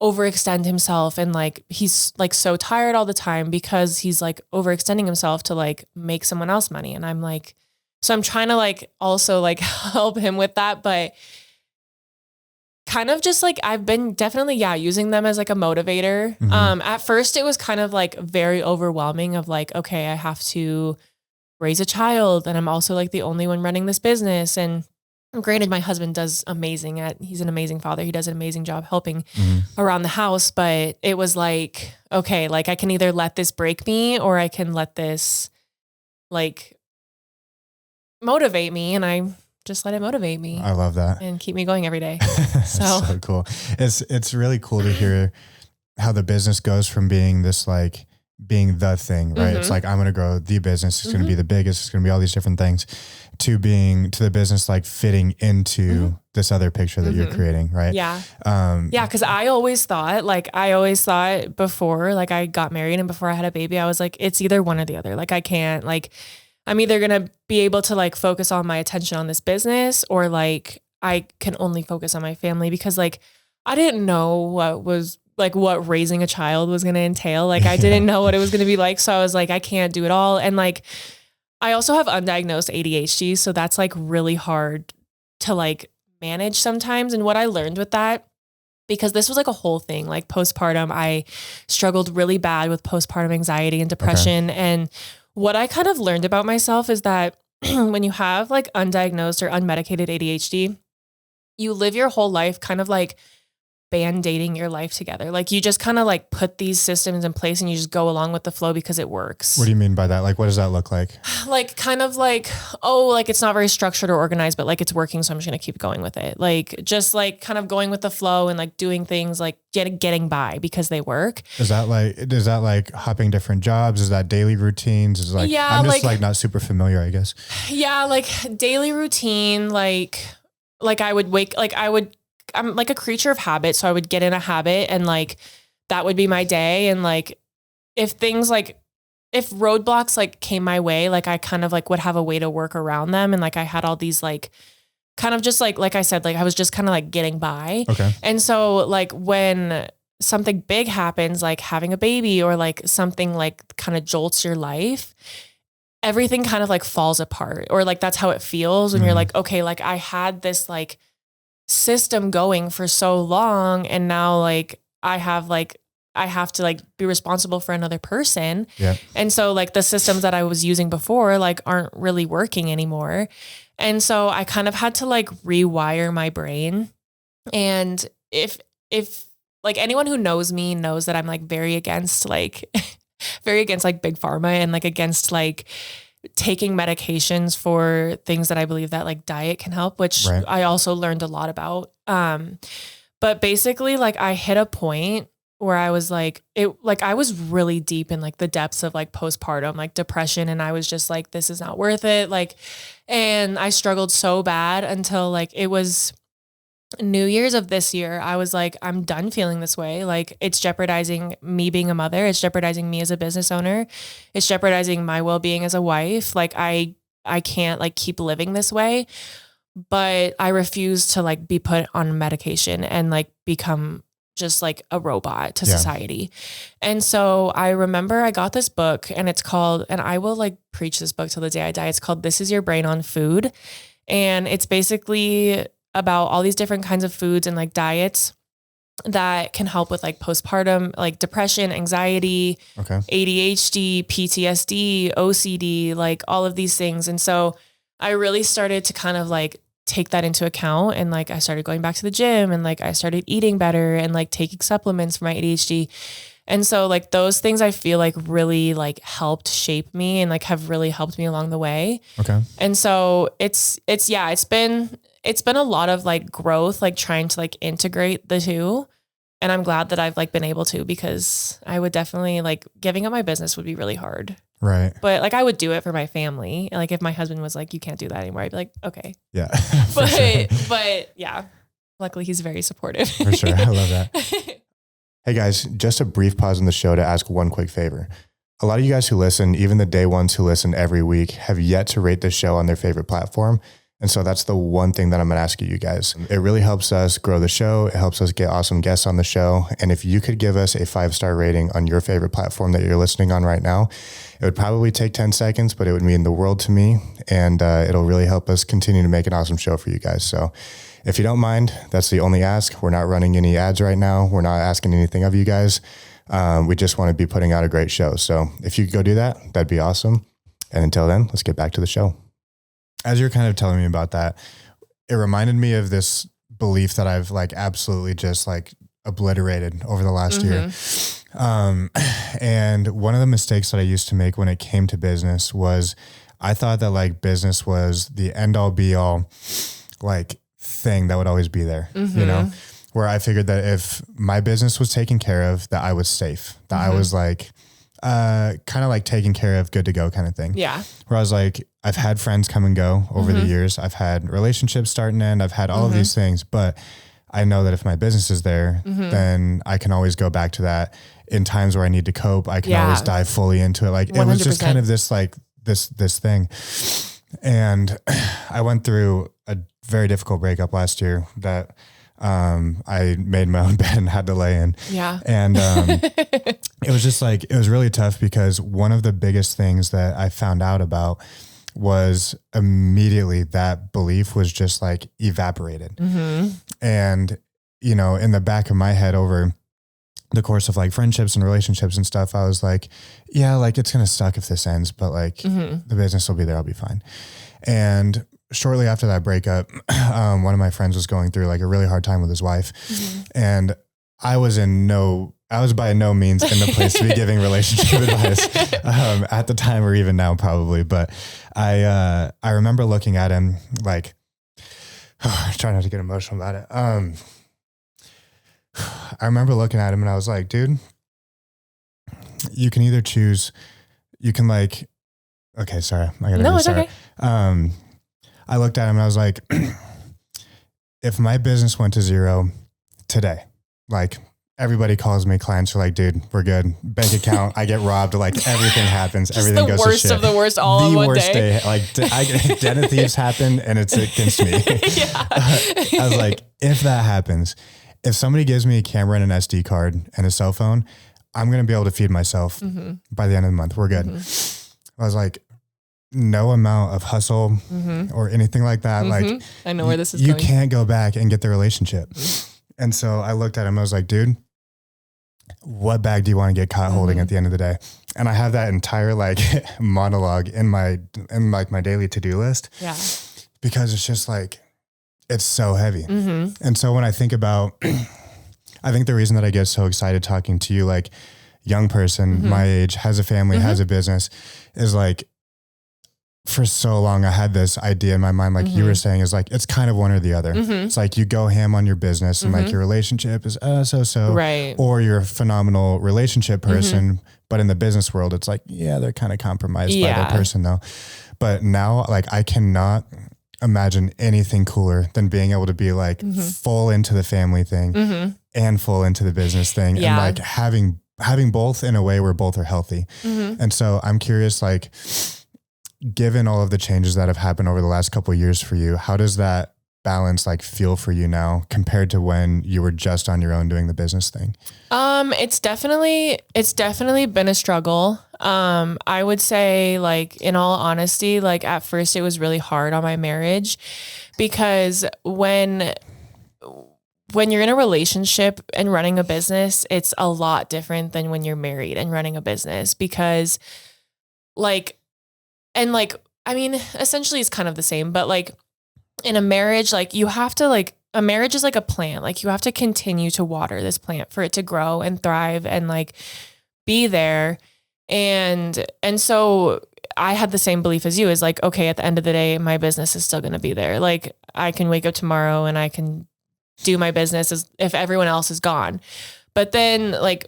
overextend himself and like he's like so tired all the time because he's like overextending himself to like make someone else money. And I'm like, so I'm trying to like also like help him with that, but kind of just like I've been definitely using them as like a motivator. At first it was kind of like very overwhelming of like, okay, I have to raise a child and I'm also like the only one running this business. And granted, my husband does he's an amazing father. He does an amazing job helping around the house, but it was like, okay, like I can either let this break me or I can let this like motivate me. And I just let it motivate me. I love that. And keep me going every day. So cool. It's really cool to hear how the business goes from being this like being the thing, right? It's like, I'm going to grow the business. It's going to be the biggest. It's going to be all these different things to the business, like fitting into this other picture that you're creating. Right. Yeah. Cause I always thought before, like I got married and before I had a baby, I was like, it's either one or the other. Like I can't, like, I'm either going to be able to like focus all my attention on this business or like, I can only focus on my family because like, I didn't know what raising a child was going to entail. Like I didn't know what it was going to be like. So I was like, I can't do it all. And like, I also have undiagnosed ADHD. So that's like really hard to like manage sometimes. And what I learned with that, because this was like a whole thing, like postpartum, I struggled really bad with postpartum anxiety and depression. And what I kind of learned about myself is that when you have like undiagnosed or unmedicated ADHD, you live your whole life kind of like band-aiding your life together. Like you just kind of like put these systems in place and you just go along with the flow because it works. What do you mean by that? Like, what does that look like? Like kind of like, oh, like it's not very structured or organized, but like it's working. So I'm just going to keep going with it. Like just like kind of going with the flow and like doing things like getting by because they work. Is that like hopping different jobs? Is that daily routines? Is like, I'm just like not super familiar, I guess. Yeah. Like daily routine, like I would I'm like a creature of habit. So I would get in a habit and like, that would be my day. And like, if roadblocks like came my way, like I kind of like would have a way to work around them. And like, I had all these like, kind of just like I said, like I was just kind of like getting by. Okay. And so like when something big happens, like having a baby or like something like kind of jolts your life, everything kind of like falls apart or like, that's how it feels when you're like, okay, like I had this like system going for so long and now like I have to like be responsible for another person. Yeah. And so like the systems that I was using before like aren't really working anymore. And so I kind of had to like rewire my brain. And if like anyone who knows me knows that I'm like very against like big pharma and like against like taking medications for things that I believe that like diet can help, which I also learned a lot about. But basically like I hit a point where I was like, I was really deep in like the depths of like postpartum, like depression. And I was just like, this is not worth it. Like, and I struggled so bad until like, it was New Year's of this year. I was like, I'm done feeling this way. Like it's jeopardizing me being a mother. It's jeopardizing me as a business owner. It's jeopardizing my well-being as a wife. Like I can't like keep living this way, but I refuse to like be put on medication and like become just like a robot to society. And so I remember I got this book and it's called, and I will like preach this book till the day I die. It's called This Is Your Brain on Food. And it's basically about all these different kinds of foods and like diets that can help with like postpartum, like depression, anxiety, ADHD, PTSD, OCD, like all of these things. And so I really started to kind of like take that into account. And like, I started going back to the gym and like, I started eating better and like taking supplements for my ADHD. And so like those things I feel like really like helped shape me and like have really helped me along the way. Okay. And so it's been a lot of like growth, like trying to like integrate the two. And I'm glad that I've like been able to, because I would definitely like giving up my business would be really hard. Right. But like I would do it for my family. Like if my husband was like, you can't do that anymore, I'd be like, okay. Yeah. But yeah, luckily he's very supportive. For sure. I love that. Hey guys, just a brief pause in the show to ask one quick favor. A lot of you guys who listen, even the day ones who listen every week, have yet to rate the show on their favorite platform. And so that's the one thing that I'm going to ask you guys. It really helps us grow the show. It helps us get awesome guests on the show. And if you could give us a 5-star rating on your favorite platform that you're listening on right now, it would probably take 10 seconds, but it would mean the world to me. And it'll really help us continue to make an awesome show for you guys. So if you don't mind, that's the only ask. We're not running any ads right now. We're not asking anything of you guys. We just want to be putting out a great show. So if you could go do that, that'd be awesome. And until then, let's get back to the show. As you're kind of telling me about that, it reminded me of this belief that I've like absolutely just like obliterated over the last year. And one of the mistakes that I used to make when it came to business was I thought that like business was the end all be all like thing that would always be there, you know, where I figured that if my business was taken care of, that I was safe, that I was like, kind of like taken care of, good to go kind of thing. Yeah. Where I was like, I've had friends come and go over the years. I've had relationships start and end. I've had all of these things, but I know that if my business is there, then I can always go back to that in times where I need to cope. I can always dive fully into it. Like 100%. It was just kind of this, like this thing. And I went through a very difficult breakup last year that, I made my own bed and had to lay in. Yeah. And, it was just like, it was really tough because one of the biggest things that I found out about was immediately that belief was just like evaporated. And, you know, in the back of my head over the course of like friendships and relationships and stuff, I was like, yeah, like it's going to suck if this ends, but like the business will be there. I'll be fine. And shortly after that breakup, one of my friends was going through like a really hard time with his wife. And I was by no means in the place to be giving relationship advice at the time or even now probably. But I remember looking at him like, try not to get emotional about it. I remember looking at him and I was like, dude, you can either choose, you can like, okay, sorry. I gotta restart. It's okay. I looked at him and I was like, if my business went to zero today, like everybody calls me, clients are like, dude, we're good. Bank account, I get robbed. Like everything happens. Everything goes to shit. The worst of the worst all in one day. Like den of thieves happen and it's against me. I was like, if that happens, if somebody gives me a camera and an SD card and a cell phone, I'm going to be able to feed myself by the end of the month. We're good. I was like, no amount of hustle or anything like that. Like I know where this is going. You can't go back and get the relationship. And so I looked at him, I was like, dude, what bag do you want to get caught holding at the end of the day? And I have that entire like monologue in my daily to-do list. Yeah. Because it's just like, it's so heavy. And so when I think about, I think the reason that I get so excited talking to you, like young person, my age, has a family, has a business, is like, for so long, I had this idea in my mind, like you were saying, is like, it's kind of one or the other. It's like you go ham on your business and like your relationship is so-so, right? Or you're a phenomenal relationship person, but in the business world, it's like, yeah, they're kind of compromised by their person though. But now like, I cannot imagine anything cooler than being able to be like full into the family thing and full into the business thing and like having both in a way where both are healthy. And so I'm curious, like, given all of the changes that have happened over the last couple of years for you, how does that balance like feel for you now compared to when you were just on your own doing the business thing? It's definitely been a struggle. I would say, like, in all honesty, like at first it was really hard on my marriage because when when you're in a relationship and running a business, it's a lot different than when you're married and running a business because like, and like, I mean, essentially it's kind of the same, but like in a marriage, like you have to like, a marriage is like a plant. Like you have to continue to water this plant for it to grow and thrive and like be there. And so I had the same belief as you is like, okay, at the end of the day, my business is still going to be there. Like I can wake up tomorrow and I can do my business as if everyone else is gone. But then like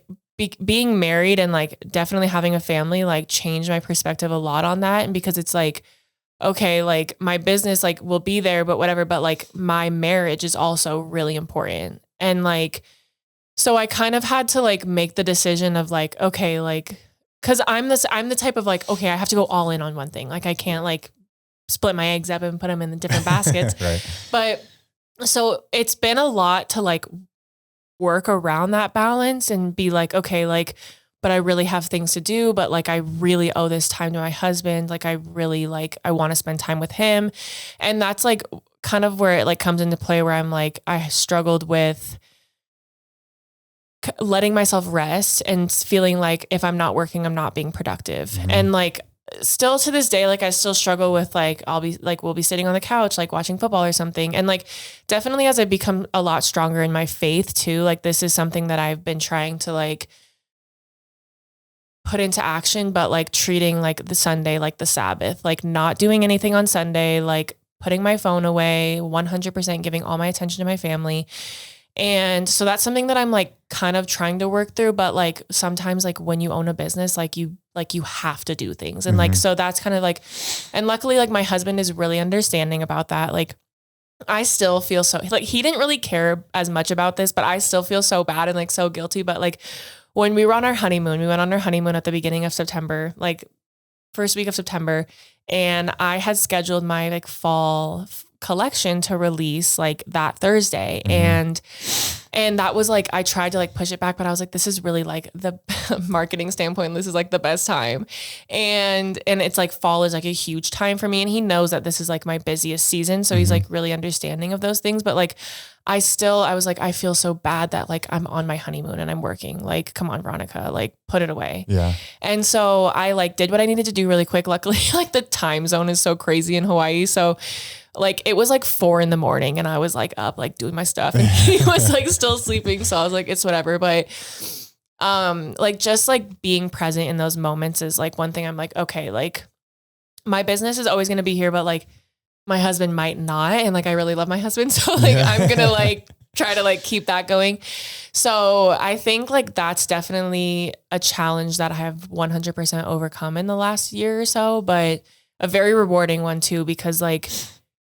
being married and like definitely having a family, like changed my perspective a lot on that. And because it's like, okay, like my business like will be there, but whatever, but like my marriage is also really important. And like, so I kind of had to like make the decision of like, okay, like, cause I'm the type of like, okay, I have to go all in on one thing. Like I can't like split my eggs up and put them in the different baskets. Right. But so it's been a lot to like work around that balance and be like, okay, like, but I really have things to do, but like, I really owe this time to my husband. Like, I really like, I want to spend time with him. And that's like kind of where it like comes into play where I'm like, I struggled with letting myself rest and feeling like if I'm not working, I'm not being productive. Mm-hmm. And like, still to this day, like I still struggle with like, we'll be sitting on the couch, like watching football or something. And like, definitely as I become a lot stronger in my faith too, like this is something that I've been trying to like put into action, but like treating like the Sunday, like the Sabbath, like not doing anything on Sunday, like putting my phone away, 100% giving all my attention to my family. And so that's something that I'm like kind of trying to work through, but like sometimes like when you own a business, like you have to do things. And like, so that's kind of like, and luckily like my husband is really understanding about that. Like I still feel so like, he didn't really care as much about this, but I still feel so bad and like so guilty. But like when we were on our honeymoon, we went on our honeymoon at the beginning of September, like first week of September. And I had scheduled my like fall collection to release like that Thursday. And that was like, I tried to like push it back, but I was like, this is really like the marketing standpoint. This is like the best time. And it's like fall is like a huge time for me. And he knows that this is like my busiest season. So he's like really understanding of those things. But like, I was like, I feel so bad that like I'm on my honeymoon and I'm working. Like, come on, Veronica, like put it away. Yeah. And so I like did what I needed to do really quick. Luckily, like the time zone is so crazy in Hawaii. So like it was like 4 a.m. and I was like up, like doing my stuff and he was like still sleeping. So I was like, it's whatever. But like just like being present in those moments is like one thing I'm like, okay, like my business is always going to be here, but like my husband might not. And like, I really love my husband. So like, I'm going to like try to like keep that going. So I think like that's definitely a challenge that I have 100% overcome in the last year or so, but a very rewarding one too, because like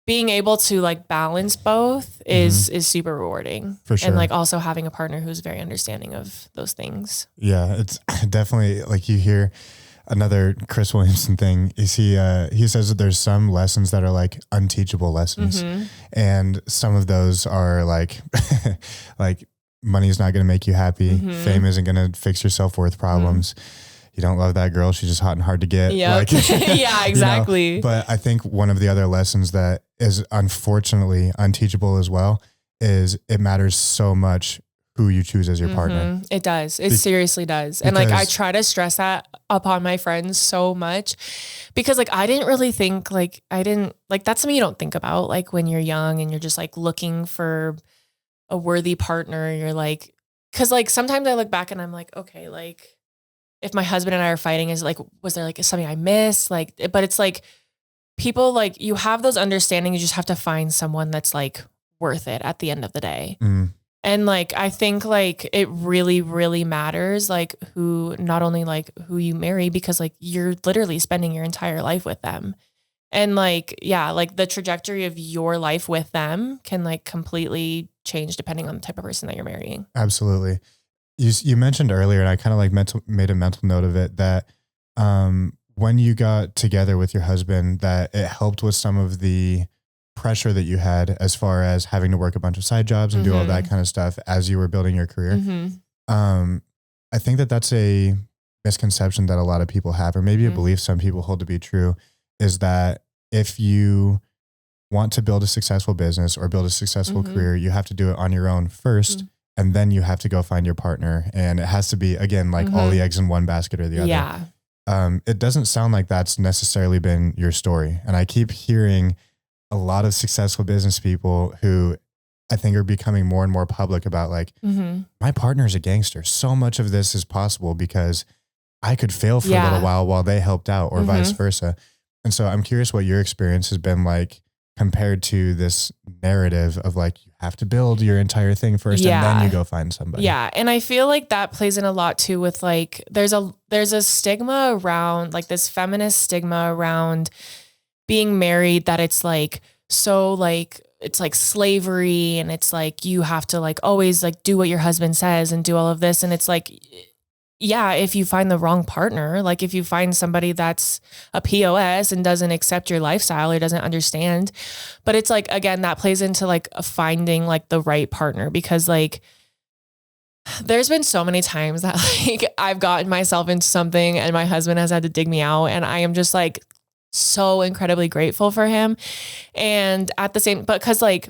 being able to like balance both is super rewarding. For sure. And like also having a partner who's very understanding of those things. Yeah. It's definitely like you hear another Chris Williamson thing is he says that there's some lessons that are like unteachable lessons. And some of those are like, like money's not going to make you happy. Fame isn't going to fix your self-worth problems. You don't love that girl. She's just hot and hard to get. Yep. Like, yeah, exactly. You know? But I think one of the other lessons that is unfortunately unteachable as well is it matters so much who you choose as your partner. It does. It seriously does. And like, I try to stress that upon my friends so much because like, I didn't really think like, that's something you don't think about like when you're young and you're just like looking for a worthy partner. You're like, cause like sometimes I look back and I'm like, okay, like if my husband and I are fighting is like, was there like something I missed? Like, but it's like people like you have those understandings. You just have to find someone that's like worth it at the end of the day. And like, I think like it really, really matters, like who, not only like who you marry, because like you're literally spending your entire life with them. And like, yeah, like the trajectory of your life with them can like completely change depending on the type of person that you're marrying. Absolutely. You mentioned earlier, and I kind of like made a mental note of it, that when you got together with your husband, that it helped with some of the pressure that you had as far as having to work a bunch of side jobs and do all that kind of stuff as you were building your career. I think that that's a misconception that a lot of people have, or maybe a belief some people hold to be true, is that if you want to build a successful business or build a successful career, you have to do it on your own first. And then you have to go find your partner. And it has to be, again, like all the eggs in one basket or the other. Yeah. It doesn't sound like that's necessarily been your story. And I keep hearing a lot of successful business people who I think are becoming more and more public about like, my partner's a gangster. So much of this is possible because I could fail for a little while they helped out, or vice versa. And so I'm curious what your experience has been like compared to this narrative of like, you have to build your entire thing first and then you go find somebody. Yeah. And I feel like that plays in a lot too with like, there's a stigma around like this feminist stigma around being married, that it's like, so like, it's like slavery, and it's like, you have to like always like do what your husband says and do all of this. And it's like, yeah, if you find the wrong partner, like if you find somebody that's a POS and doesn't accept your lifestyle or doesn't understand, but it's like, again, that plays into like finding like the right partner, because like there's been so many times that like I've gotten myself into something and my husband has had to dig me out, and I am just like so incredibly grateful for him. And at the same, but cause like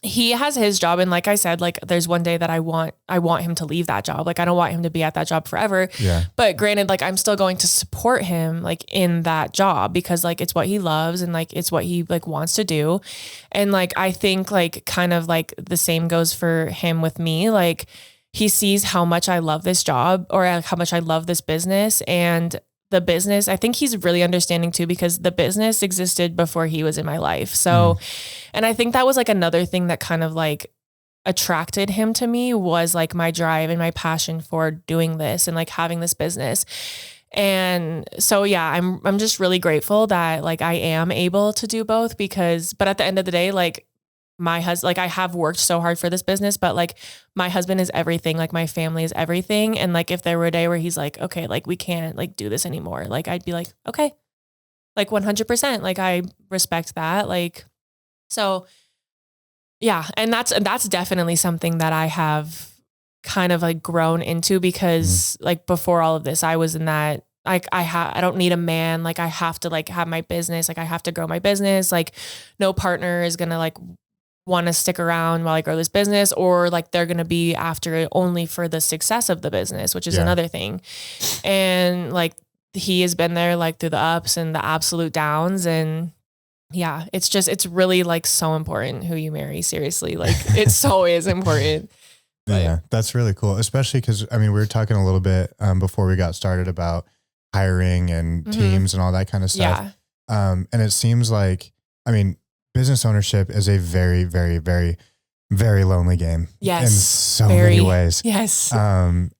he has his job. And like I said, like there's one day that I want him to leave that job. Like I don't want him to be at that job forever. Yeah. But granted, like I'm still going to support him like in that job, because like it's what he loves and like it's what he like wants to do. And like I think like kind of like the same goes for him with me. Like he sees how much I love this job, or how much I love this business, and the business, I think he's really understanding too, because the business existed before he was in my life. So, and I think that was like another thing that kind of like attracted him to me, was like my drive and my passion for doing this and like having this business. And so, yeah, I'm just really grateful that like I am able to do both, because, but at the end of the day, like my husband, like I have worked so hard for this business, but like my husband is everything, like my family is everything. And like, if there were a day where he's like, okay, like we can't like do this anymore, like I'd be like, okay, like 100%, like I respect that. Like, so yeah. And that's definitely something that I have kind of like grown into, because like before all of this, I was in that, like I don't need a man. Like I have to like have my business. Like I have to grow my business. Like no partner is going to like want to stick around while I grow this business, or like they're going to be after it only for the success of the business, which is another thing. And like he has been there like through the ups and the absolute downs. And yeah, it's really like so important who you marry. Seriously. Like it so is important. But. Yeah, that's really cool. Especially because, I mean, we were talking a little bit before we got started about hiring and teams and all that kind of stuff. Yeah. And it seems like, I mean, business ownership is a very, very, very, very lonely game. Yes. In so many ways. Yes. And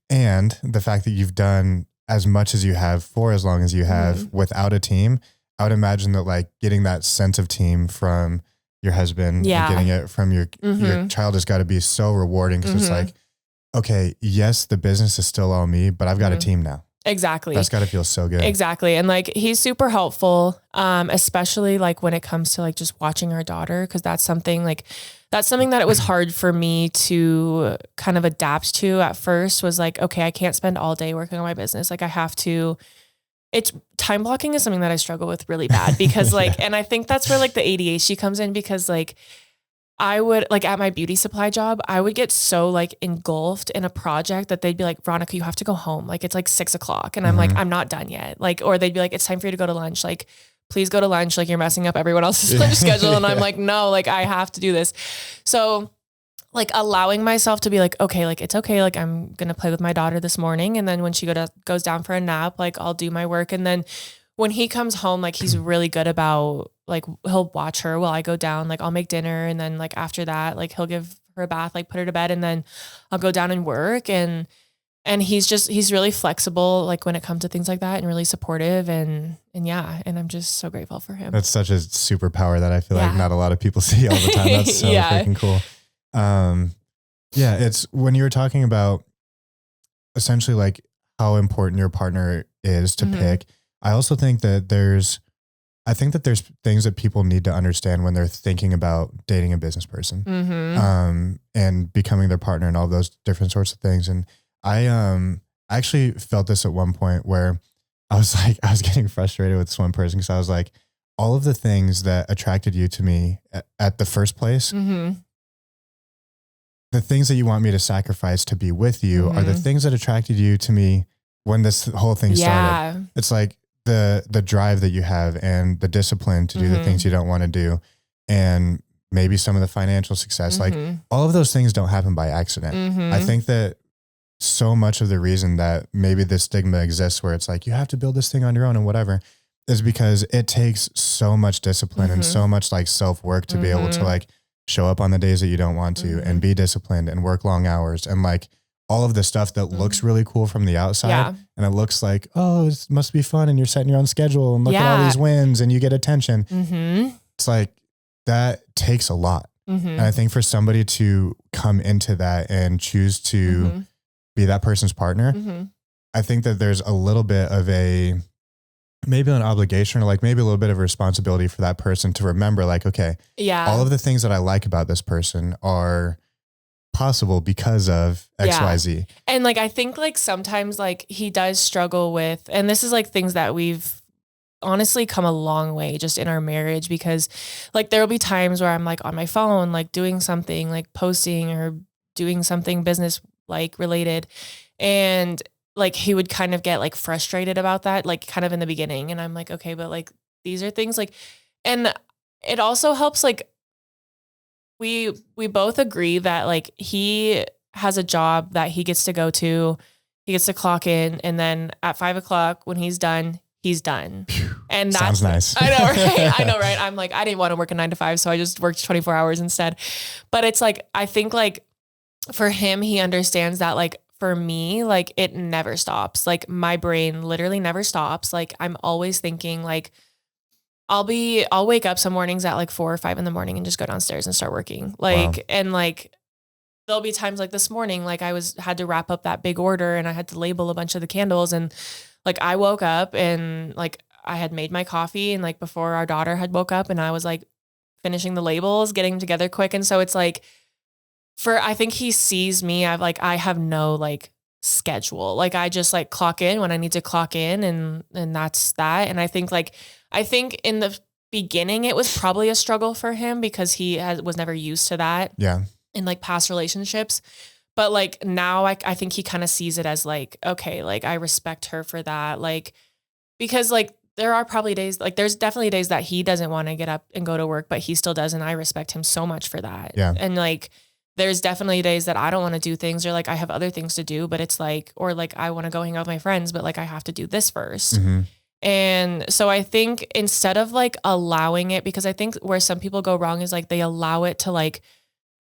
the fact that you've done as much as you have for as long as you have without a team, I would imagine that like getting that sense of team from your husband and getting it from your child has got to be so rewarding, because it's like, okay, yes, the business is still all me, but I've got a team now. Exactly. That's got to feel so good. Exactly. And like, he's super helpful, especially like when it comes to like just watching our daughter. Cause that's something that it was hard for me to kind of adapt to at first, was like, okay, I can't spend all day working on my business. Like I have to, it's time blocking is something that I struggle with really bad, because like, and I think that's where like the ADHD comes in, because like I would like at my beauty supply job, I would get so like engulfed in a project that they'd be like, Veronica, you have to go home. Like it's like 6 o'clock. And I'm like, I'm not done yet. Like, or they'd be like, it's time for you to go to lunch. Like, please go to lunch. Like you're messing up everyone else's lunch schedule. And I'm like, no, like I have to do this. So like allowing myself to be like, okay, like it's okay. Like I'm going to play with my daughter this morning. And then when she goes down for a nap, like I'll do my work. And then when he comes home, like he's really good about like, he'll watch her while I go down, like I'll make dinner. And then like after that, like he'll give her a bath, like put her to bed, and then I'll go down and work. And he's really flexible, like when it comes to things like that, and really supportive. And yeah. And I'm just so grateful for him. That's such a superpower that I feel like not a lot of people see all the time. That's so freaking cool. Yeah. It's when you were talking about essentially like how important your partner is to pick. I also think that there's things that people need to understand when they're thinking about dating a business person, and becoming their partner and all those different sorts of things. And I actually felt this at one point where I was getting frustrated with this one person, because I was like, all of the things that attracted you to me at the first place, the things that you want me to sacrifice to be with you are the things that attracted you to me when this whole thing started. It's like the drive that you have and the discipline to do the things you don't want to do. And maybe some of the financial success, like all of those things don't happen by accident. I think that so much of the reason that maybe this stigma exists where it's like, you have to build this thing on your own and whatever, is because it takes so much discipline and so much like self-work to be able to like show up on the days that you don't want to and be disciplined and work long hours and like all of the stuff that looks really cool from the outside. And it looks like, oh, it must be fun. And you're setting your own schedule and look at all these wins and you get attention. It's like, that takes a lot. And I think for somebody to come into that and choose to be that person's partner, I think that there's a little bit of maybe an obligation or like maybe a little bit of a responsibility for that person to remember like, okay, all of the things that I like about this person are possible because of X, Y, Z. And like, I think like sometimes like he does struggle with, and this is like things that we've honestly come a long way just in our marriage, because like there'll be times where I'm like on my phone, like doing something like posting or doing something business like related. And like he would kind of get like frustrated about that, like kind of in the beginning. And I'm like, okay, but like these are things like, and it also helps like we both agree that like he has a job that he gets to go to, he gets to clock in, and then at 5 o'clock when he's done. And that sounds nice. I know, right? I know, right? I'm like, I didn't want to work a 9 to 5, so I just worked 24 hours instead. But it's like, I think like for him, he understands that like for me, like it never stops. Like my brain literally never stops. Like I'm always thinking like I'll wake up some mornings at like 4 or 5 in the morning and just go downstairs and start working. Like, and like, there'll be times like this morning, like I had to wrap up that big order and I had to label a bunch of the candles, and like I woke up and like I had made my coffee, and like before our daughter had woke up, and I was like finishing the labels, getting together quick. And so it's like, I think he sees me, I have no like schedule. Like I just like clock in when I need to clock in, and that's that. And I think in the beginning it was probably a struggle for him because he was never used to that. Yeah. In like past relationships. But like now I think he kind of sees it as like, okay, like I respect her for that. Like, because like there are probably days, like there's definitely days that he doesn't want to get up and go to work, but he still does. And I respect him so much for that. Yeah. And like, there's definitely days that I don't want to do things, or like I have other things to do, but it's like, or like I want to go hang out with my friends, but like I have to do this first. And so I think instead of like allowing it, because I think where some people go wrong is like they allow it to like,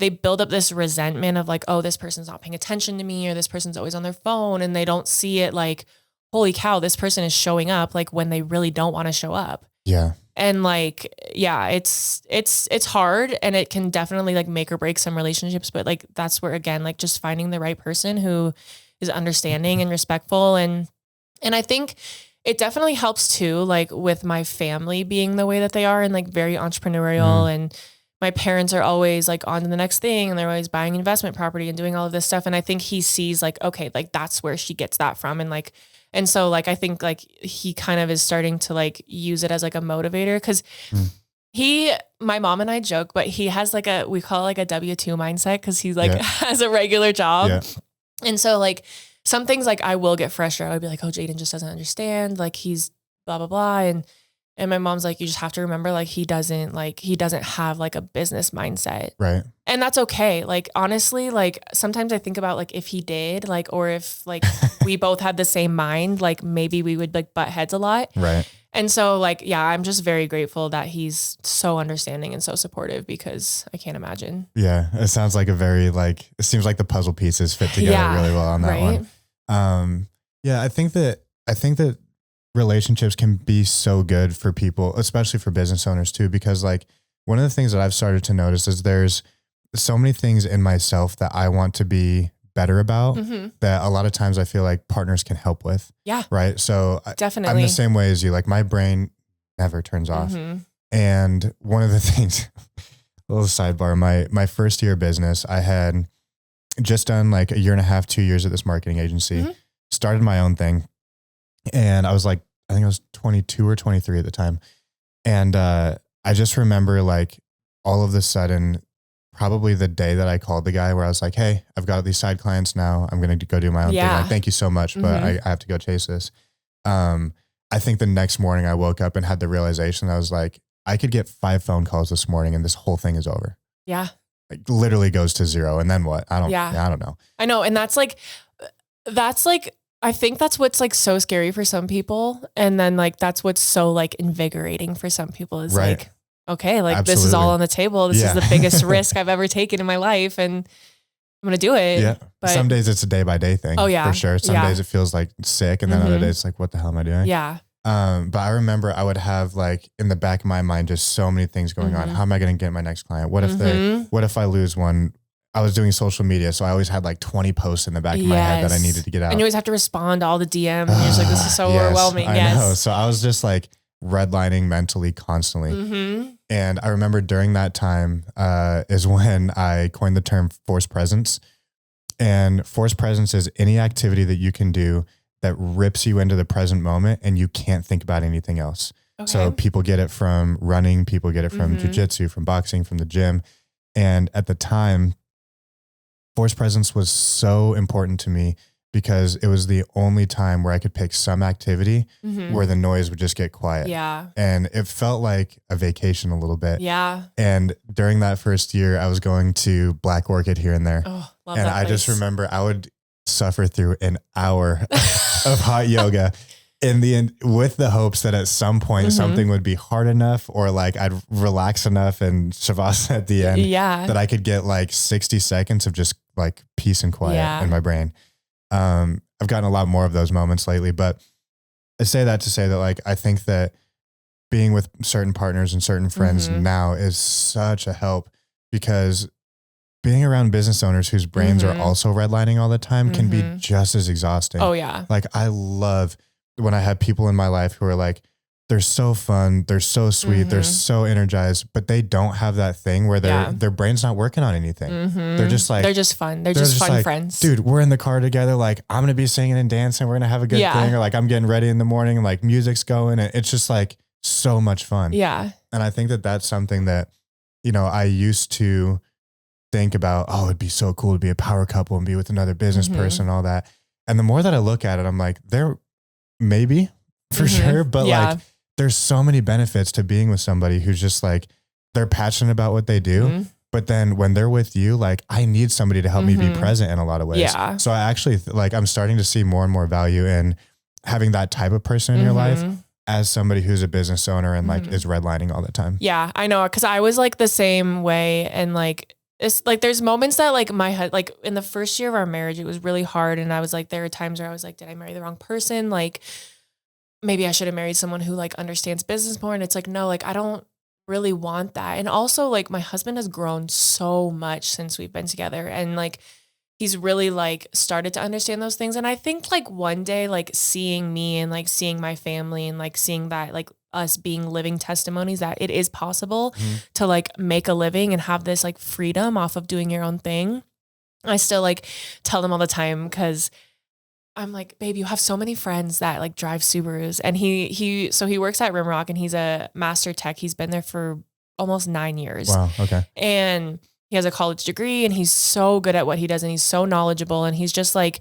they build up this resentment of like, oh, this person's not paying attention to me, or this person's always on their phone, and they don't see it like, holy cow, this person is showing up like when they really don't want to show up. Yeah. And like, yeah, it's hard, and it can definitely like make or break some relationships, but like, that's where, again, like just finding the right person who is understanding and respectful. And I think it definitely helps too, like with my family being the way that they are and like very entrepreneurial, and my parents are always like on to the next thing, and they're always buying investment property and doing all of this stuff. And I think he sees like, okay, like that's where she gets that from. And like, and so like, I think like he kind of is starting to like use it as like a motivator, because my mom and I joke, but he has like we call it like a W-2 mindset, because he like has a regular job. Yeah. And so like some things like I will get frustrated. I'd be like, oh, Jaden just doesn't understand. Like he's blah, blah, blah. And my mom's like, you just have to remember, like, he doesn't have like a business mindset. Right. And that's okay. Like, honestly, like sometimes I think about like if he did, like, or if like we both had the same mind, like maybe we would like butt heads a lot. Right. And so like, yeah, I'm just very grateful that he's so understanding and so supportive, because I can't imagine. Yeah. It sounds like it seems like the puzzle pieces fit together really well on that one. Yeah. I think that relationships can be so good for people, especially for business owners too, because like one of the things that I've started to notice is there's so many things in myself that I want to be better about that a lot of times I feel like partners can help with. Yeah. Right. So definitely I'm the same way as you. Like my brain never turns off. And one of the things, a little sidebar, my first year of business, I had just done like a year and a half, 2 years at this marketing agency, started my own thing. And I was like, I think I was 22 or 23 at the time. And I just remember like all of a sudden, probably the day that I called the guy where I was like, hey, I've got these side clients now. I'm going to go do my own thing. Like, thank you so much, but I have to go chase this. I think the next morning I woke up and had the realization I was like, I could get 5 phone calls this morning and this whole thing is over. Yeah. Like literally goes to zero. And then what? I don't know. I know. And that's like, I think that's what's like so scary for some people. And then like, that's what's so like invigorating for some people is like, okay, like Absolutely. This is all on the table. This is the biggest risk I've ever taken in my life. And I'm going to do it. Yeah. But some days it's a day by day thing. Oh yeah. For sure. Some days it feels like sick. And then other days it's like, what the hell am I doing? Yeah. But I remember I would have like in the back of my mind, just so many things going on. How am I going to get my next client? What if I lose one? I was doing social media. So I always had like 20 posts in the back of my head that I needed to get out. And you always have to respond to all the DMs. And you're just like, this is so overwhelming. I know. So I was just like redlining mentally constantly. And I remember during that time is when I coined the term forced presence. And forced presence is any activity that you can do that rips you into the present moment and you can't think about anything else. Okay. So people get it from running, people get it from jujitsu, from boxing, from the gym. And at the time, forced presence was so important to me because it was the only time where I could pick some activity where the noise would just get quiet. Yeah. And it felt like a vacation a little bit. Yeah. And during that first year, I was going to Black Orchid here and there. Oh, love and that place. I just remember I would suffer through an hour of hot yoga with the hopes that at some point something would be hard enough or like I'd relax enough and shavasana at the end that I could get like 60 seconds of just like peace and quiet in my brain. I've gotten a lot more of those moments lately, but I say that to say that like, I think that being with certain partners and certain friends now is such a help because being around business owners whose brains are also redlining all the time can be just as exhausting. Oh yeah. Like I love when I have people in my life who are like, they're so fun, they're so sweet, they're so energized, but they don't have that thing where their brain's not working on anything. They're just like, they're just fun. They're just fun like, friends. Dude, we're in the car together. Like I'm going to be singing and dancing. We're going to have a good thing. Or like I'm getting ready in the morning and like music's going and it's just like so much fun. Yeah. And I think that that's something that, you know, I used to think about, oh, it'd be so cool to be a power couple and be with another business person and all that. And the more that I look at it, I'm like, there maybe for sure, but like there's so many benefits to being with somebody who's just like, they're passionate about what they do. But then when they're with you, like I need somebody to help me be present in a lot of ways. Yeah. So I actually like, I'm starting to see more and more value in having that type of person in your life as somebody who's a business owner and like is redlining all the time. Yeah, I know. Cause I was like the same way. And like, it's like, there's moments that like like in the first year of our marriage, it was really hard. And I was like, there are times where I was like, did I marry the wrong person? Like maybe I should have married someone who like understands business more. And it's like, no, like I don't really want that. And also like my husband has grown so much since we've been together. And like, he's really like started to understand those things. And I think like one day, like seeing me and like seeing my family and like seeing that like us being living testimonies that it is possible to like make a living and have this like freedom off of doing your own thing. I still like tell them all the time because I'm like, babe, you have so many friends that like drive Subarus. And so he works at Rimrock and he's a master tech. He's been there for almost 9 years. Wow. Okay. And he has a college degree and he's so good at what he does and he's so knowledgeable. And he's just like,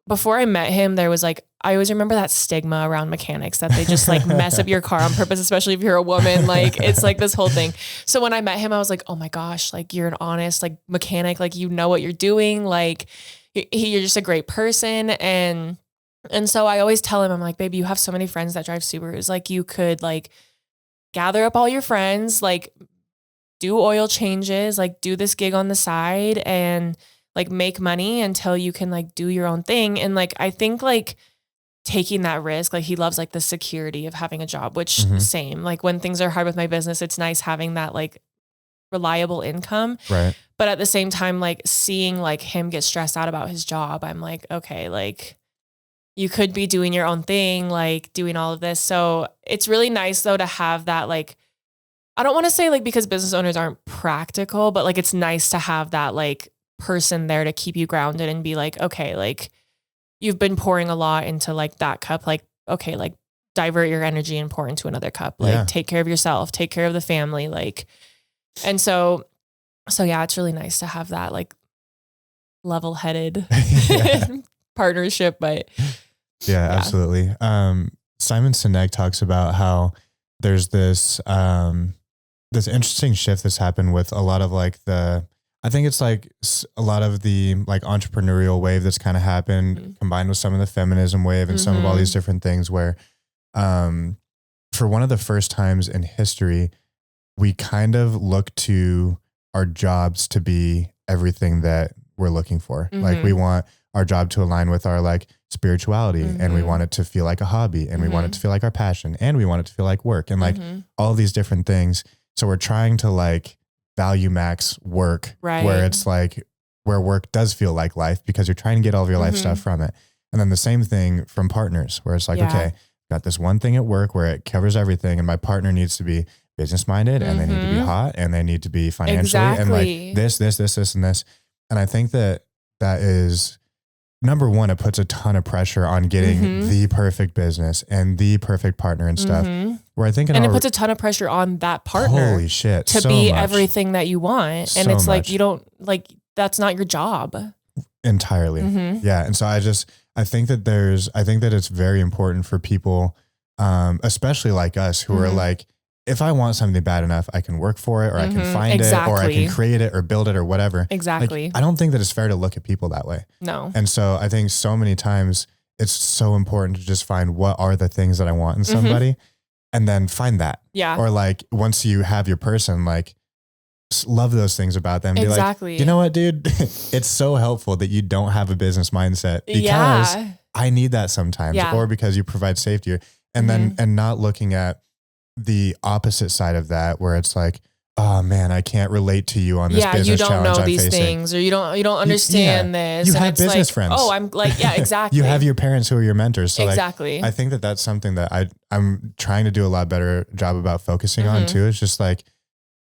before I met him, there was like, I always remember that stigma around mechanics that they just like mess up your car on purpose, especially if you're a woman. Like it's like this whole thing. So when I met him, I was like, oh my gosh, like you're an honest like mechanic, like you know what you're doing. Like you're just a great person. And so I always tell him, I'm like, baby, you have so many friends that drive Subarus. Like you could like gather up all your friends, like do oil changes, like do this gig on the side and like make money until you can like do your own thing. And like, I think like taking that risk, like he loves like the security of having a job, which same, like when things are hard with my business, it's nice having that like reliable income. Right. But at the same time, like seeing like him get stressed out about his job, I'm like, okay, like you could be doing your own thing, like doing all of this. So it's really nice though to have that, like, I don't want to say like because business owners aren't practical, but like it's nice to have that like person there to keep you grounded and be like, okay, like you've been pouring a lot into like that cup, like, okay, like divert your energy and pour into another cup. Like take care of yourself, take care of the family. Like, and so yeah, it's really nice to have that like level-headed partnership, but yeah, absolutely. Simon Sinek talks about how there's this this interesting shift that's happened with a lot of like I think it's like a lot of the like entrepreneurial wave that's kind of happened combined with some of the feminism wave and some of all these different things where for one of the first times in history, we kind of look to our jobs to be everything that we're looking for. Like we want our job to align with our like spirituality and we want it to feel like a hobby and we want it to feel like our passion and we want it to feel like work and like all these different things. So we're trying to like value max work where it's like where work does feel like life because you're trying to get all of your life stuff from it. And then the same thing from partners where it's like, okay, got this one thing at work where it covers everything and my partner needs to be business minded and they need to be hot and they need to be financially and like this, and this. And I think that is number one, it puts a ton of pressure on getting the perfect business and the perfect partner and stuff. Where I think, and it puts a ton of pressure on that partner. Holy shit, to be everything that you want, and it's like you don't like that's not your job entirely. Yeah, and so I think that it's very important for people, especially like us, who are like, if I want something bad enough, I can work for it, or I can find it, or I can create it, or build it, or whatever. Exactly. Like, I don't think that it's fair to look at people that way. No. And so I think so many times it's so important to just find what are the things that I want in somebody, and then find that. Yeah. Or like once you have your person, like love those things about them. Be like, you know what, dude? It's so helpful that you don't have a business mindset because I need that sometimes, or because you provide safety, and then and not looking at the opposite side of that where it's like, oh man, I can't relate to you on this business challenge I'm facing. You don't know these things, or you don't understand this. You have business friends. Oh, I'm like, exactly. You have your parents who are your mentors. So exactly. like, I think that that's something that I'm trying to do a lot better job about focusing on too. It's just like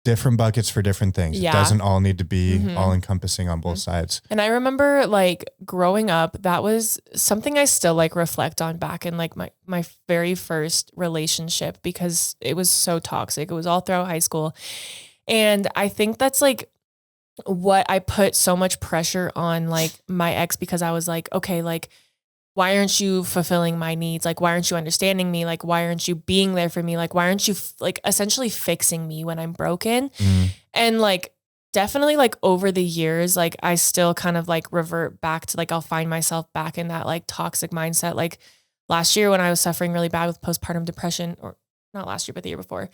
different buckets for different things. It doesn't all need to be all encompassing on both sides. And I remember like growing up, that was something I still like reflect on back in like my very first relationship, because it was so toxic. It was all throughout high school. And I think that's like what I put so much pressure on like my ex, because I was like, okay, like, why aren't you fulfilling my needs? Like, why aren't you understanding me? Like, why aren't you being there for me? Like, why aren't you like essentially fixing me when I'm broken? And like, definitely like over the years, like I still kind of like revert back to like, I'll find myself back in that like toxic mindset. Like last year when I was suffering really bad with postpartum depression, or not last year, but the year before.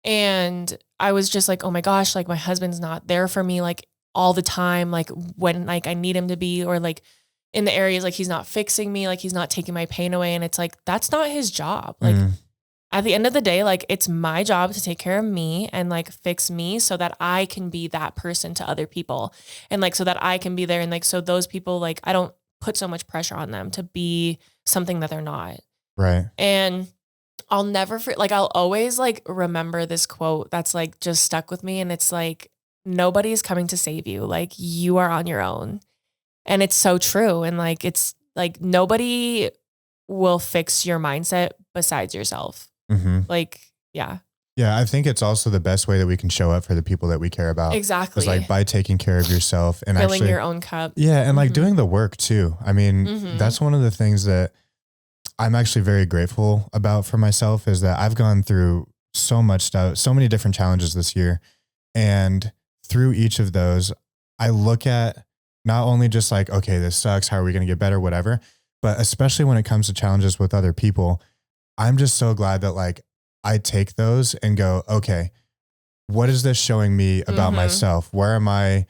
And I was just like, oh my gosh, like my husband's not there for me like all the time. Like when like I need him to be, or like in the areas like he's not fixing me, like he's not taking my pain away. And it's like, that's not his job. Like at the end of the day, like it's my job to take care of me and like fix me so that I can be that person to other people. And like, so that I can be there. And like, so those people, like, I don't put so much pressure on them to be something that they're not. Right. And I'll never, like, I'll always like remember this quote that's like just stuck with me. And it's like, nobody's coming to save you. Like you are on your own. And it's so true. And like, it's like, nobody will fix your mindset besides yourself. Like, yeah. Yeah. I think it's also the best way that we can show up for the people that we care about. Exactly. Is like by taking care of yourself and filling actually your own cup. Yeah. And like doing the work too. I mean, that's one of the things that I'm actually very grateful about for myself, is that I've gone through so much stuff, so many different challenges this year. And through each of those, I look at not only just like, okay, this sucks, how are we going to get better, whatever, but especially when it comes to challenges with other people, I'm just so glad that like I take those and go, okay, what is this showing me about myself? Where am I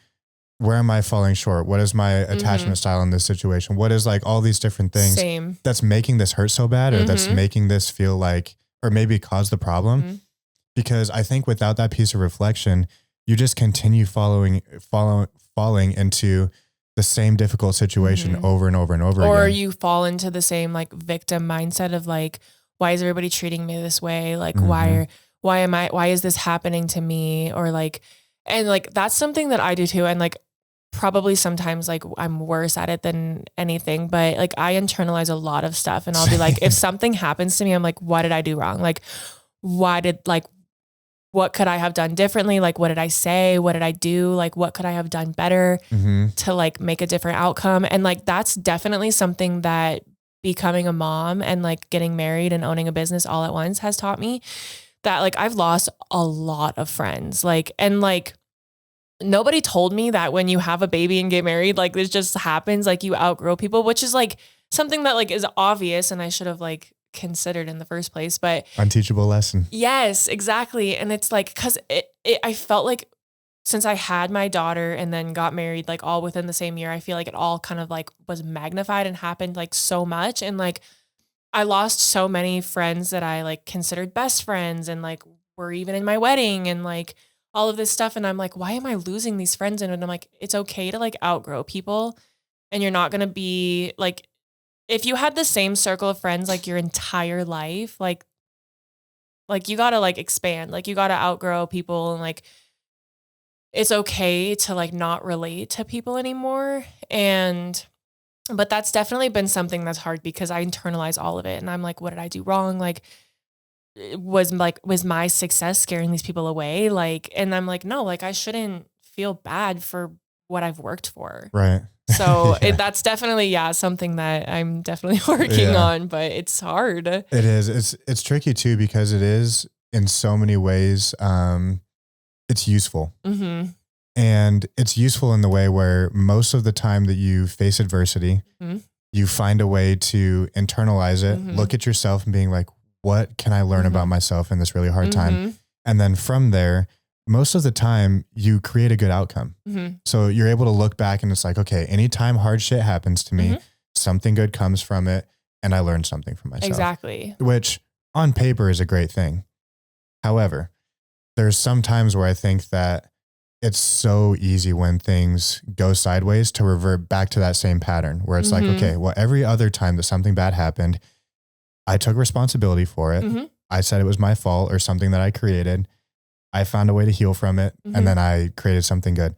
falling short? What is my attachment style in this situation? What is like all these different things that's making this hurt so bad, or that's making this feel like, or maybe cause the problem? Because I think without that piece of reflection, you just continue falling into the same difficult situation over and over and over again. Or you fall into the same like victim mindset of like, why is everybody treating me this way? Like, why is this happening to me? Or like, and like, that's something that I do too. And like, probably sometimes like I'm worse at it than anything, but like I internalize a lot of stuff, and I'll be like, if something happens to me, I'm like, what did I do wrong? Like, what could I have done differently? Like, what did I say? What did I do? Like, what could I have done better to like make a different outcome? And like, that's definitely something that becoming a mom and like getting married and owning a business all at once has taught me, that like I've lost a lot of friends. Like, and like, nobody told me that when you have a baby and get married, like this just happens, like you outgrow people, which is like something that like is obvious and I should have like considered in the first place, but unteachable lesson. Yes, exactly. And it's like, cause I felt like since I had my daughter and then got married, like all within the same year, I feel like it all kind of like was magnified and happened like so much. And like, I lost so many friends that I like considered best friends and like were even in my wedding and like all of this stuff. And I'm like, why am I losing these friends? And I'm like, it's okay to like outgrow people, and you're not going to be like, if you had the same circle of friends like your entire life, like you got to like expand, like you got to outgrow people, and like it's okay to like not relate to people anymore. But that's definitely been something that's hard because I internalize all of it, and I'm like, what did I do wrong? Like was my success scaring these people away? Like, and I'm like, no, like I shouldn't feel bad for what I've worked for. Right. So that's definitely, something that I'm definitely working on, but it's hard. It is. It's tricky too, because it is in so many ways. It's useful. Mm-hmm. And it's useful in the way where most of the time that you face adversity, you find a way to internalize it, look at yourself and being like, what can I learn about myself in this really hard time? And then from there, most of the time you create a good outcome. So you're able to look back and it's like, okay, anytime hard shit happens to me, something good comes from it. And I learned something from myself. Exactly. Which on paper is a great thing. However, there's some times where I think that it's so easy when things go sideways to revert back to that same pattern where it's like, okay, well, every other time that something bad happened, I took responsibility for it. I said it was my fault or something that I created. I found a way to heal from it, and then I created something good.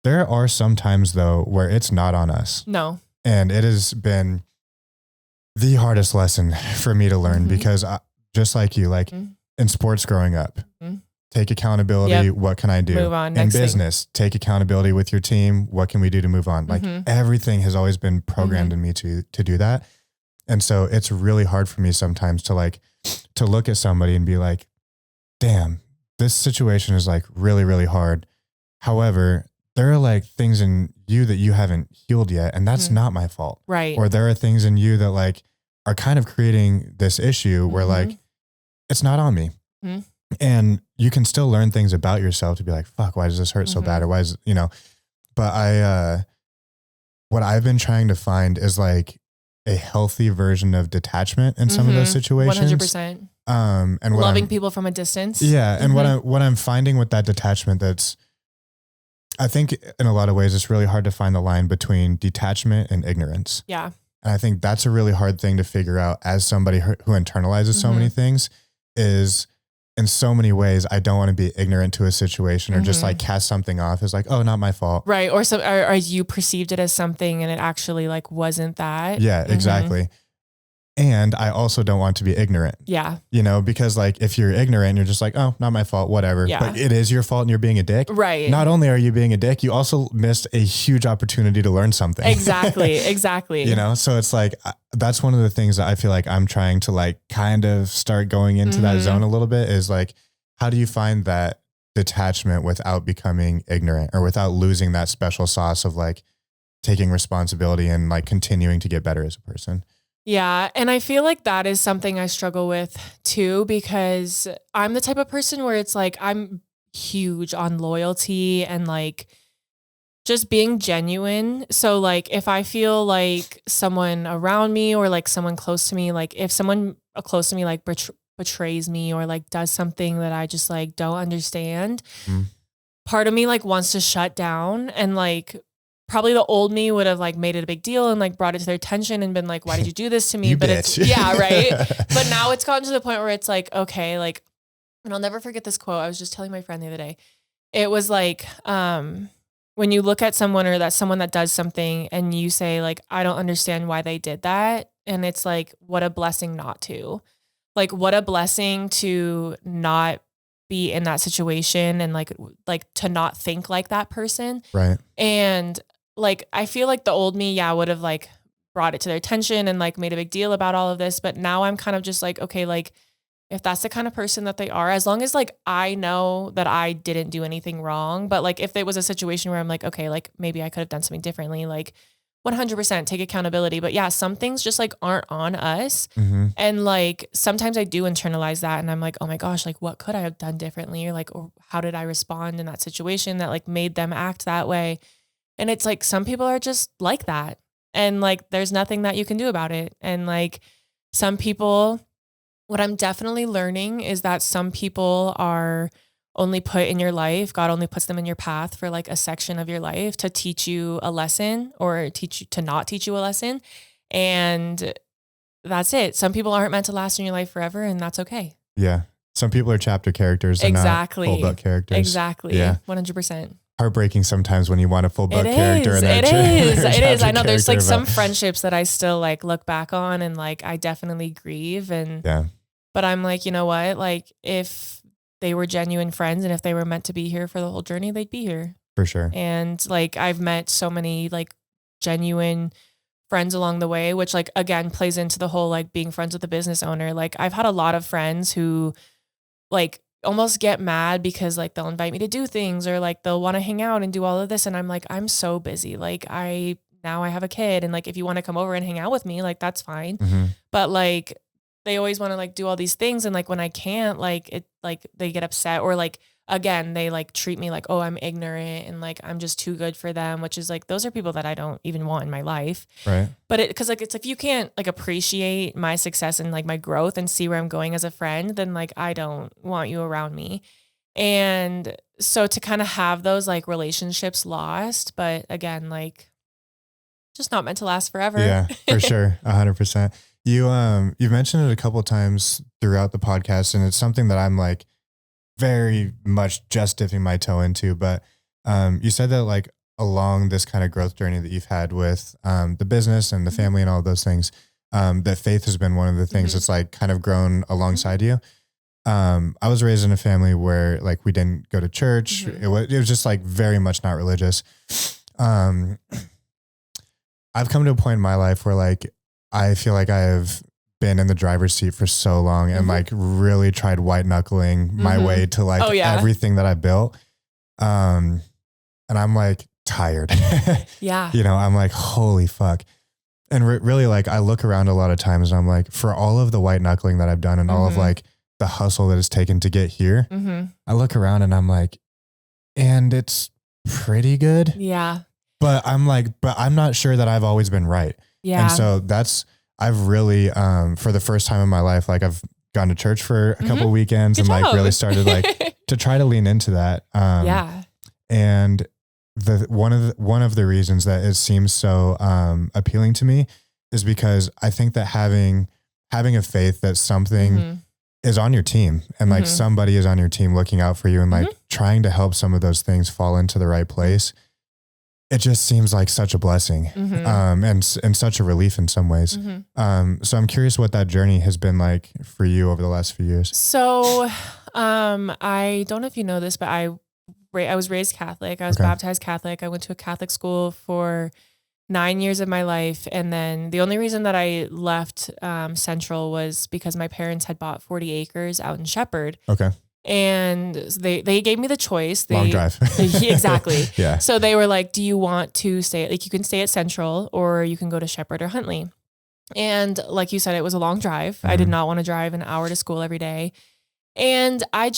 There are some times though where it's not on us. No. And it has been the hardest lesson for me to learn because just like you, like in sports growing up, take accountability. Yep. What can I do? Move on. In business, take accountability with your team. What can we do to move on? Like everything has always been programmed in me to do that. And so it's really hard for me sometimes to look at somebody and be like, damn, this situation is like really, really hard. However, there are like things in you that you haven't healed yet, and that's not my fault. Right. Or there are things in you that like are kind of creating this issue where like, it's not on me. And you can still learn things about yourself to be like, fuck, why does this hurt so bad? Or why is, but what I've been trying to find is like a healthy version of detachment in some of those situations. 100%. And loving people from a distance. Yeah. And what I'm finding with that detachment, I think in a lot of ways, it's really hard to find the line between detachment and ignorance. Yeah. And I think that's a really hard thing to figure out as somebody who internalizes so many things is in so many ways, I don't want to be ignorant to a situation or just like cast something off as like, oh, not my fault. Right. Or you perceived it as something and it actually like wasn't that. Yeah, exactly. And I also don't want to be ignorant. Yeah. Because like if you're ignorant, you're just like, oh, not my fault, whatever. Yeah. But it is your fault and you're being a dick. Right. Not only are you being a dick, you also missed a huge opportunity to learn something. Exactly. So it's like, that's one of the things that I feel like I'm trying to like kind of start going into that zone a little bit is like, how do you find that detachment without becoming ignorant or without losing that special sauce of like taking responsibility and like continuing to get better as a person? Yeah. And I feel like that is something I struggle with too, because I'm the type of person where it's like, I'm huge on loyalty and like just being genuine. So like, if I feel like someone around me or like someone close to me, like if someone close to me, like betrays me or like does something that I just like don't understand, part of me like wants to shut down, and like probably the old me would have like made it a big deal and like brought it to their attention and been like, why did you do this to me? But bitch. It's, yeah, right. But now it's gotten to the point where it's like, okay, like, and I'll never forget this quote. I was just telling my friend the other day. It was like, when you look at someone or that's someone that does something and you say like, I don't understand why they did that. And it's like, what a blessing not to. Like, what a blessing to not be in that situation and like to not think like that person. Right. And like, I feel like the old me, would have like brought it to their attention and like made a big deal about all of this. But now I'm kind of just like, okay, like if that's the kind of person that they are, as long as like I know that I didn't do anything wrong, but like if it was a situation where I'm like, okay, like maybe I could have done something differently, like 100% take accountability. But yeah, some things just like aren't on us. Mm-hmm. And like sometimes I do internalize that and I'm like, oh my gosh, like what could I have done differently? Or like, or how did I respond in that situation that like made them act that way? And it's like some people are just like that. And like there's nothing that you can do about it. And like some people, what I'm definitely learning is that some people are only put in your life. God only puts them in your path for like a section of your life to teach you a lesson or teach you to not teach you a lesson. And that's it. Some people aren't meant to last in your life forever, and that's okay. Yeah. Some people are chapter characters and not full book characters. Exactly. Yeah. 100%. Heartbreaking sometimes when you want a full book character. It is. I know there's like some friendships that I still like look back on and like I definitely grieve. And but I'm like, you know what? Like if they were genuine friends and if they were meant to be here for the whole journey, they'd be here. For sure. And like I've met so many like genuine friends along the way, which like again plays into the whole like being friends with a business owner. Like I've had a lot of friends who like almost get mad because like they'll invite me to do things or like they'll want to hang out and do all of this. And I'm like, I'm so busy. Like now I have a kid. And like, if you want to come over and hang out with me, like, that's fine. Mm-hmm. But like, they always want to like do all these things. And like, when I can't, like it, like they get upset or like, again, they like treat me like, oh, I'm ignorant and like, I'm just too good for them, which is like, those are people that I don't even want in my life. Right. But cause like, it's if you can't like appreciate my success and like my growth and see where I'm going as a friend, then like, I don't want you around me. And so to kind of have those like relationships lost, but again, like just not meant to last forever. Yeah, for sure. 100%. You've mentioned it a couple of times throughout the podcast, and it's something that I'm like very much just dipping my toe into. But you said that like along this kind of growth journey that you've had with the business and the family and all of those things, that faith has been one of the things that's like kind of grown alongside you. I was raised in a family where like we didn't go to church. It was just like very much not religious. I've come to a point in my life where like I feel like I have been in the driver's seat for so long and like really tried white knuckling my way to like everything that I built. And I'm like tired. Yeah. You know, I'm like, holy fuck. And really like I look around a lot of times and I'm like, for all of the white knuckling that I've done and all of like the hustle that it's taken to get here, I look around and I'm like, and it's pretty good. Yeah. But I'm not sure that I've always been right. Yeah. And so I've really, for the first time in my life, like I've gone to church for a couple of weekends and like really started like to try to lean into that. And one of the reasons that it seems so appealing to me is because I think that having a faith that something is on your team and like somebody is on your team looking out for you and like trying to help some of those things fall into the right place. It just seems like such a blessing, and such a relief in some ways. So I'm curious what that journey has been like for you over the last few years. So, I don't know if you know this, but I was raised Catholic. I was baptized Catholic. I went to a Catholic school for 9 years of my life. And then the only reason that I left, Central was because my parents had bought 40 acres out in Shepherd. Okay. And they gave me the choice. Long drive. Exactly. Yeah. So they were like, do you want to stay, like you can stay at Central or you can go to Shepherd or Huntley. And like you said, it was a long drive. I did not want to drive an hour to school every day. And I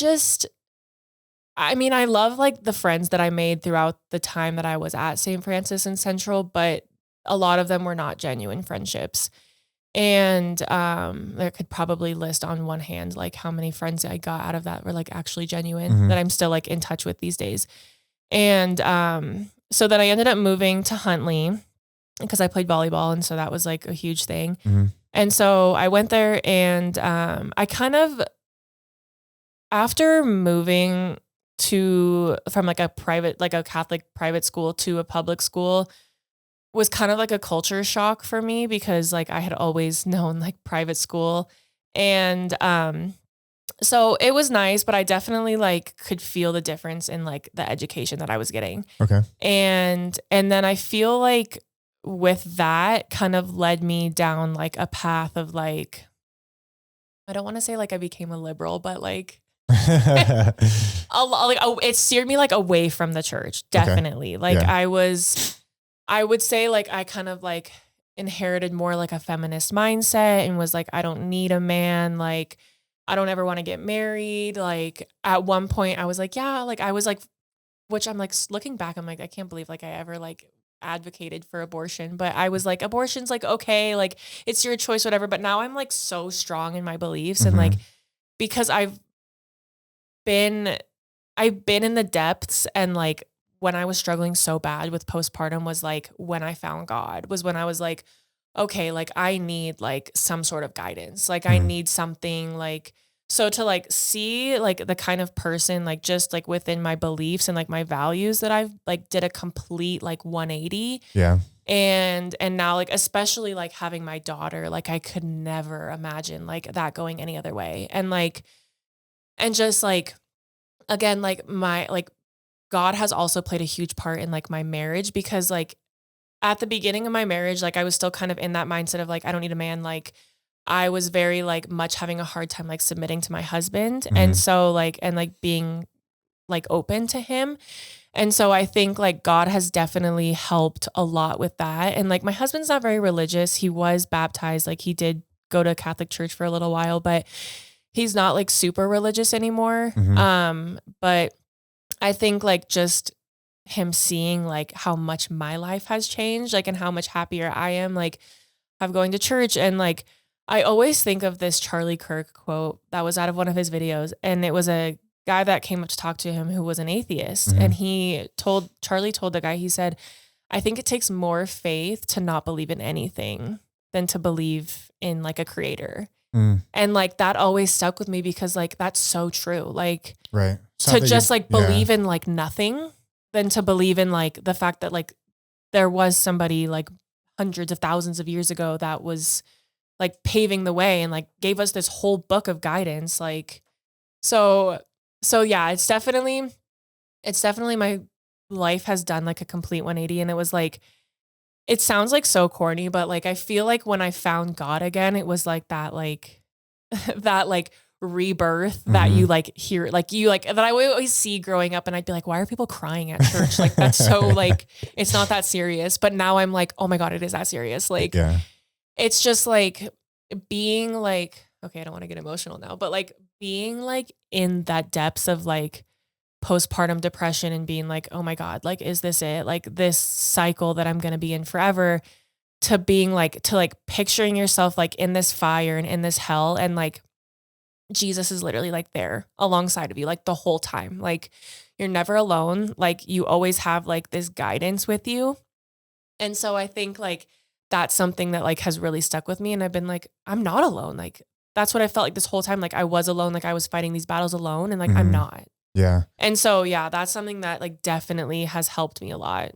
love like the friends that I made throughout the time that I was at St. Francis and Central, but a lot of them were not genuine friendships. And there could probably list on one hand like how many friends I got out of that were like actually genuine that I'm still like in touch with these days. And so then I ended up moving to Huntley because I played volleyball, and so that was like a huge thing. And so I went there, and I kind of, after moving from like a Catholic private school to a public school was kind of like a culture shock for me because like I had always known like private school. And so it was nice, but I definitely like could feel the difference in like the education that I was getting. Okay. And then I feel like with that kind of led me down like a path of like, I don't want to say like I became a liberal, but like it steered me like away from the church. Definitely. Okay. Like Yeah. I would say like I kind of like inherited more like a feminist mindset and was like, I don't need a man. Like, I don't ever want to get married. Like at one point I was like, yeah, like I was like, which I'm like looking back, I'm like, I can't believe like I ever like advocated for abortion, but I was like, abortion's like, okay, like it's your choice, whatever. But now I'm like so strong in my beliefs and like, because I've been in the depths and like when I was struggling so bad with postpartum was like when I found God was when I was like, okay, like I need like some sort of guidance. Like I need something like, so to like see like the kind of person like just like within my beliefs and like my values that I've like did a complete like 180. Yeah. And now like, especially like having my daughter, like I could never imagine like that going any other way. And like, and just like, again, like my, like God has also played a huge part in like my marriage because like at the beginning of my marriage, like I was still kind of in that mindset of like, I don't need a man. Like I was very like much having a hard time like submitting to my husband. And so like, and like being like open to him. And so I think like God has definitely helped a lot with that. And like my husband's not very religious. He was baptized. Like he did go to a Catholic church for a little while, but he's not like super religious anymore. But I think like just him seeing like how much my life has changed, like, and how much happier I am, like I'm going to church. And like, I always think of this Charlie Kirk quote that was out of one of his videos. And it was a guy that came up to talk to him who was an atheist. And Charlie told the guy, he said, I think it takes more faith to not believe in anything than to believe in like a creator. And like, that always stuck with me because like, that's so true. Like right. To just like believe in like nothing than to believe in like the fact that like there was somebody like hundreds of thousands of years ago that was like paving the way and like gave us this whole book of guidance. Like, so yeah, it's definitely my life has done like a complete 180. And it was like, it sounds like so corny, but like, I feel like when I found God again, it was like that, like that, like rebirth that you like hear, like you like that I would always see growing up. And I'd be like, why are people crying at church? Like, that's so like, it's not that serious. But now I'm like, oh my God, it is that serious. Like, it's just like being like, okay, I don't want to get emotional now, but like being like in that depths of like postpartum depression and being like, oh my God, like, is this it? Like this cycle that I'm going to be in forever, to being like, to like picturing yourself like in this fire and in this hell. And like, Jesus is literally like there alongside of you, like the whole time. Like you're never alone. Like you always have like this guidance with you. And so I think like that's something that like has really stuck with me. And I've been like, I'm not alone. Like that's what I felt like this whole time. Like I was alone. Like I was fighting these battles alone and like, I'm not. Yeah. And so, yeah, that's something that like definitely has helped me a lot.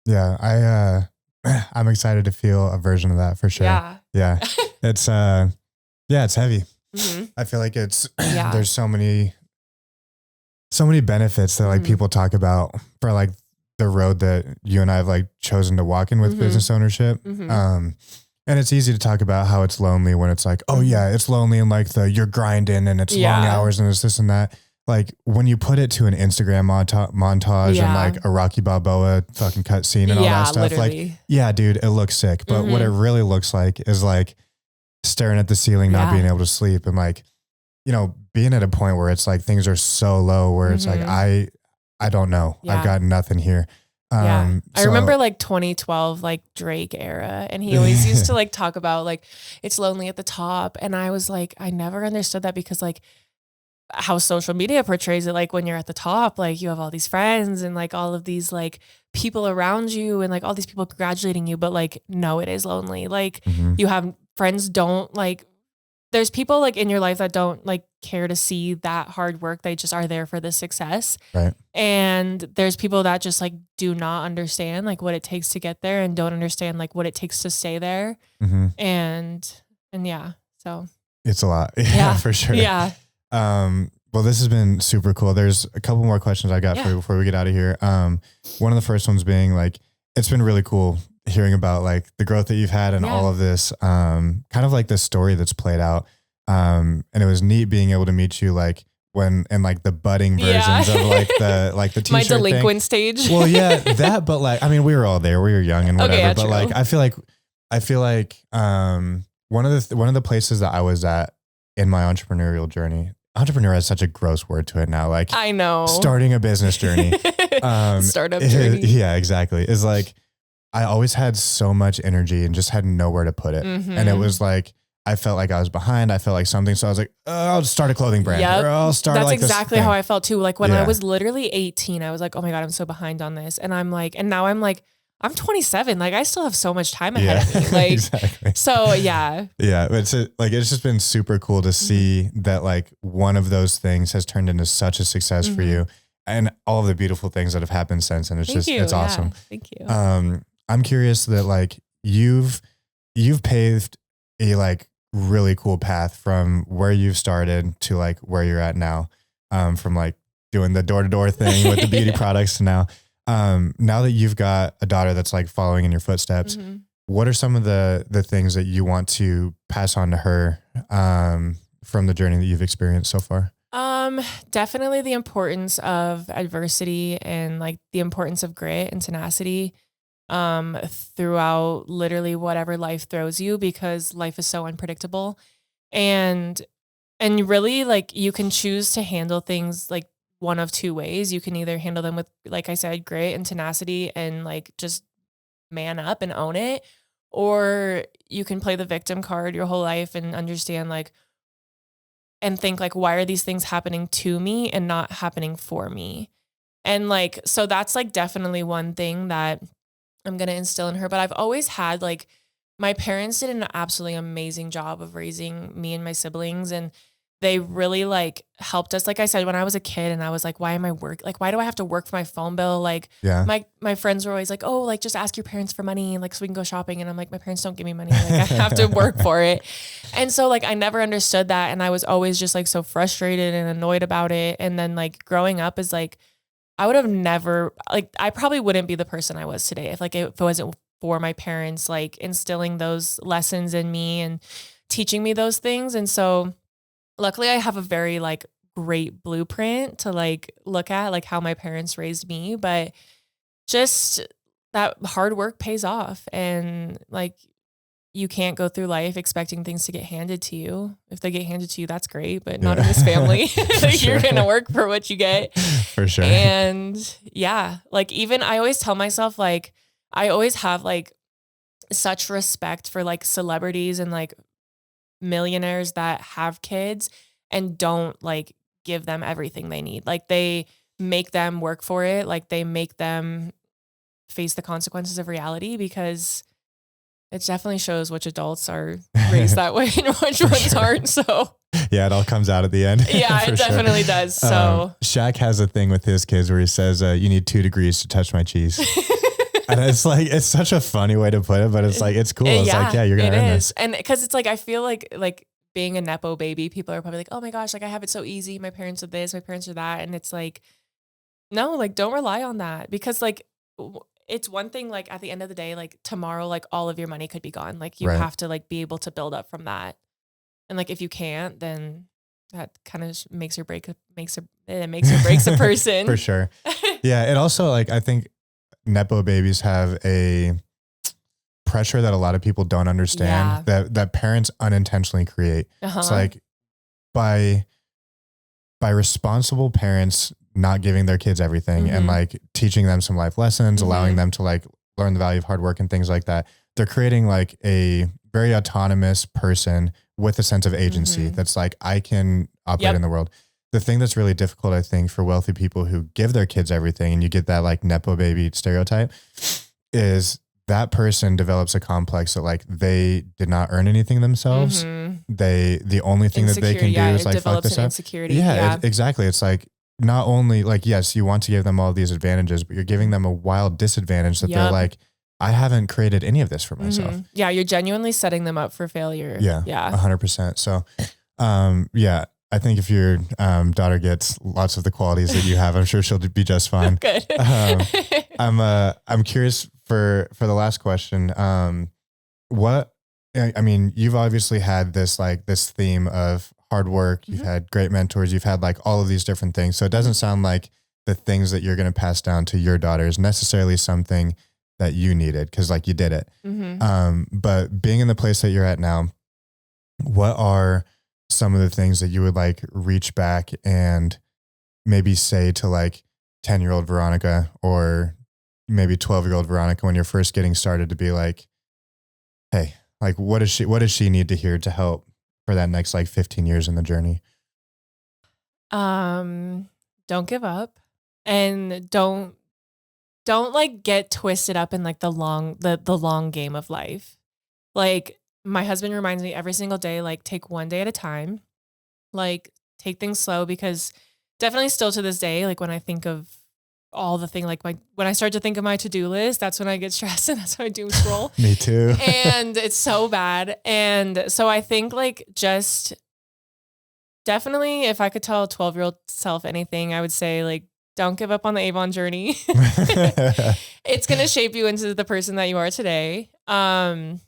Yeah. I'm excited to feel a version of that for sure. Yeah. It's, it's heavy. I feel like it's, there's so many benefits that like people talk about for like the road that you and I have like chosen to walk in with business ownership. And it's easy to talk about how it's lonely when it's like, oh yeah, it's lonely and like you're grinding and it's long hours and it's this and that. Like when you put it to an Instagram montage and like a Rocky Balboa fucking cut scene and all that stuff, literally. Like, yeah, dude, it looks sick. But what it really looks like is like staring at the ceiling, not being able to sleep, and like, you know, being at a point where it's like things are so low where it's like, I don't know. I've got nothing here. I remember like 2012, like Drake era. And he always used to like talk about like, it's lonely at the top. And I was like, I never understood that because like how social media portrays it, like when you're at the top, like you have all these friends and like all of these like people around you and like all these people congratulating you. But like, no, it is lonely. Like you have friends don't like there's people like in your life that don't like care to see that hard work. They just are there for the success. Right. And there's people that just like do not understand like what it takes to get there and don't understand like what it takes to stay there. Mm-hmm. And yeah, so it's a lot. Yeah, for sure. Yeah. Well, this has been super cool. There's a couple more questions I got for you before we get out of here. One of the first ones being like, it's been really cool hearing about like the growth that you've had and all of this, kind of like this story that's played out. And it was neat being able to meet you like when, and like the budding versions of like the t-shirt my delinquent thing. stage. Well, yeah, that, but like, I mean, we were all there, we were young and whatever, but true. like, I feel like, one of the places that I was at in my entrepreneurial journey, entrepreneur has such a gross word to it now. Like I know, starting a business journey, startup journey. Yeah, exactly. Is like, I always had so much energy and just had nowhere to put it. Mm-hmm. And it was like, I felt like I was behind. I felt like something. So I was like, I'll start a clothing brand. Or I'll start That's like exactly this how I felt too. Like when I was literally 18, I was like, oh my God, I'm so behind on this. And I'm like, and now I'm like, I'm 27. Like I still have so much time ahead of me. Like, exactly. So yeah. Yeah. It's it's just been super cool to see that like one of those things has turned into such a success for you and all of the beautiful things that have happened since. And it's it's awesome. Thank you. I'm curious that like you've paved a like really cool path from where you've started to like where you're at now, from like doing the door-to-door thing with the beauty products to now. Now that you've got a daughter that's like following in your footsteps, what are some of the things that you want to pass on to her, from the journey that you've experienced so far? Definitely the importance of adversity and like the importance of grit and tenacity, throughout literally whatever life throws you, because life is so unpredictable and really like you can choose to handle things like one of two ways. You can either handle them with, like I said, grit and tenacity and like just man up and own it, or you can play the victim card your whole life and understand like, and think like, why are these things happening to me and not happening for me? And like, so that's like definitely one thing that I'm going to instill in her. But I've always had like, my parents did an absolutely amazing job of raising me and my siblings. And they really like helped us. Like I said, when I was a kid and I was like, why do I have to work for my phone bill? Like my friends were always like, oh, like just ask your parents for money. Like, so we can go shopping. And I'm like, my parents don't give me money. Like I have to work for it. And so like, I never understood that. And I was always just like so frustrated and annoyed about it. And then like growing up is like, I would have never, like, I probably wouldn't be the person I was today if it wasn't for my parents, like instilling those lessons in me and teaching me those things. And so luckily I have a very like great blueprint to like look at like how my parents raised me, but just that hard work pays off. And like, you can't go through life expecting things to get handed to you. If they get handed to you, that's great, but not in this family. You're going to work for what you get. For sure. And yeah, like even I always tell myself, like, I always have like such respect for like celebrities and like millionaires that have kids and don't like give them everything they need. Like they make them work for it. Like they make them face the consequences of reality, because it definitely shows which adults are raised that way and which ones aren't. So yeah, it all comes out at the end. Yeah, it definitely does. So Shaq has a thing with his kids where he says, you need 2 degrees to touch my cheese. And it's like, it's such a funny way to put it, but it's like, it's cool. It's like, yeah, you're going to earn this. And because it's like, I feel like being a Nepo baby, people are probably like, oh my gosh, like I have it so easy. My parents are this, my parents are that. And it's like, no, like don't rely on that, because like, it's one thing, like at the end of the day, like tomorrow, like all of your money could be gone. Like you have to like be able to build up from that. And like, if you can't, then that kind of makes or breaks a person. For sure. Yeah. It also like, I think Nepo babies have a pressure that a lot of people don't understand that parents unintentionally create. It's like by responsible parents not giving their kids everything and like teaching them some life lessons, allowing them to like learn the value of hard work and things like that. They're creating like a very autonomous person with a sense of agency that's like, I can operate in the world. The thing that's really difficult, I think, for wealthy people who give their kids everything and you get that like Nepo baby stereotype is that person develops a complex that like they did not earn anything themselves. The only thing that they can do is like fuck this up. Insecurity. Yeah. Exactly. It's like, not only like, yes, you want to give them all these advantages, but you're giving them a wild disadvantage that they're like, I haven't created any of this for myself. Yeah. You're genuinely setting them up for failure. Yeah. 100%. So, yeah, I think if your daughter gets lots of the qualities that you have, I'm sure she'll be just fine. Good. I'm curious for the last question. I mean, you've obviously had this theme of hard work. You've had great mentors. You've had like all of these different things. So it doesn't sound like the things that you're going to pass down to your daughter is necessarily something that you needed, because like you did it. But being in the place that you're at now, what are some of the things that you would like reach back and maybe say to like 10-year-old Veronica or maybe 12-year-old Veronica when you're first getting started, to be like, hey, like what does she need to hear to help for that next like 15 years in the journey? Don't give up, and don't like get twisted up in like the long game of life. Like my husband reminds me every single day, like take one day at a time, like take things slow, because definitely still to this day, like when I think of all the thing, like when I start to think of my to-do list, that's when I get stressed and that's when I doom scroll. Me too. And it's so bad. And so I think like just definitely if I could tell a 12-year-old self anything, I would say like, don't give up on the Avon journey. It's going to shape you into the person that you are today. And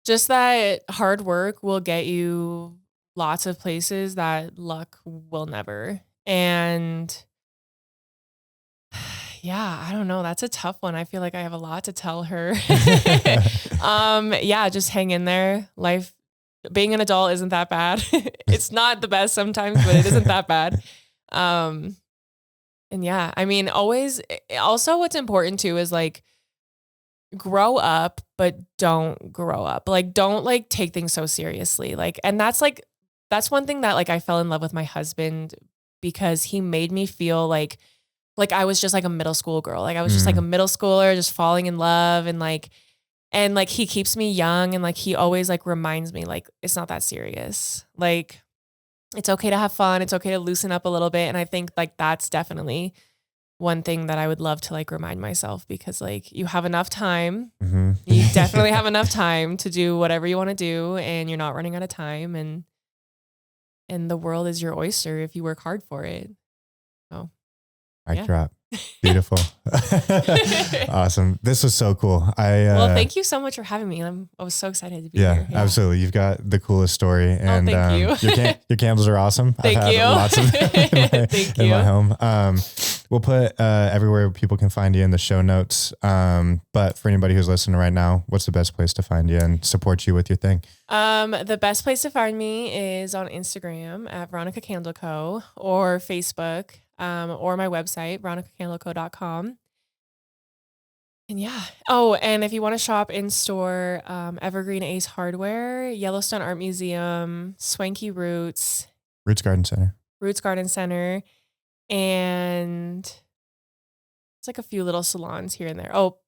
just that hard work will get you lots of places that luck will never. And yeah, I don't know. That's a tough one. I feel like I have a lot to tell her. Yeah, just hang in there. Life, being an adult isn't that bad. It's not the best sometimes, but it isn't that bad. And yeah, I mean, also what's important too is like, grow up, but don't grow up. Like, don't like take things so seriously. Like, and that's one thing that like I fell in love with my husband, because he made me feel like I was just like a middle school girl. Like I was just like a middle schooler, just falling in love, and like he keeps me young, and like he always like reminds me like it's not that serious. Like it's okay to have fun. It's okay to loosen up a little bit. And I think like that's definitely one thing that I would love to like remind myself, because like you have enough time. You definitely have enough time to do whatever you want to do, and you're not running out of time, and the world is your oyster if you work hard for it. So Mic drop. Beautiful. Awesome. This was so cool. Well, thank you so much for having me. I was so excited to be here. Yeah, absolutely. You've got the coolest story, and thank you. your candles are awesome. Thank I've you. had lots of them in my home. We'll put everywhere people can find you in the show notes. But for anybody who's listening right now, what's the best place to find you and support you with your thing? The best place to find me is on Instagram at Veronica Candle Co. or Facebook. Or my website, veronicacandleco.com. And yeah. Oh, and if you want to shop in store, Evergreen Ace Hardware, Yellowstone Art Museum, Swanky Roots Garden Center, and it's like a few little salons here and there. Oh,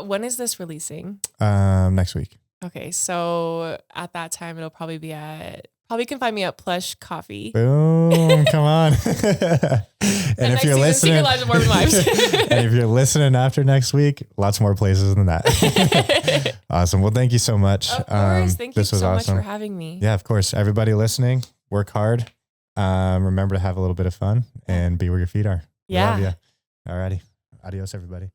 when is this releasing? Next week. Okay, so at that time it'll probably be you can find me at Plush Coffee. Boom, come on. And if you're listening, Lives of Mormon Wives. And if you're listening after next week, lots more places than that. Awesome. Well, thank you so much. Of course. Thank you so much for having me. Yeah, of course. Everybody listening, work hard. Remember to have a little bit of fun and be where your feet are. Yeah. Love you. All righty. Adios, everybody.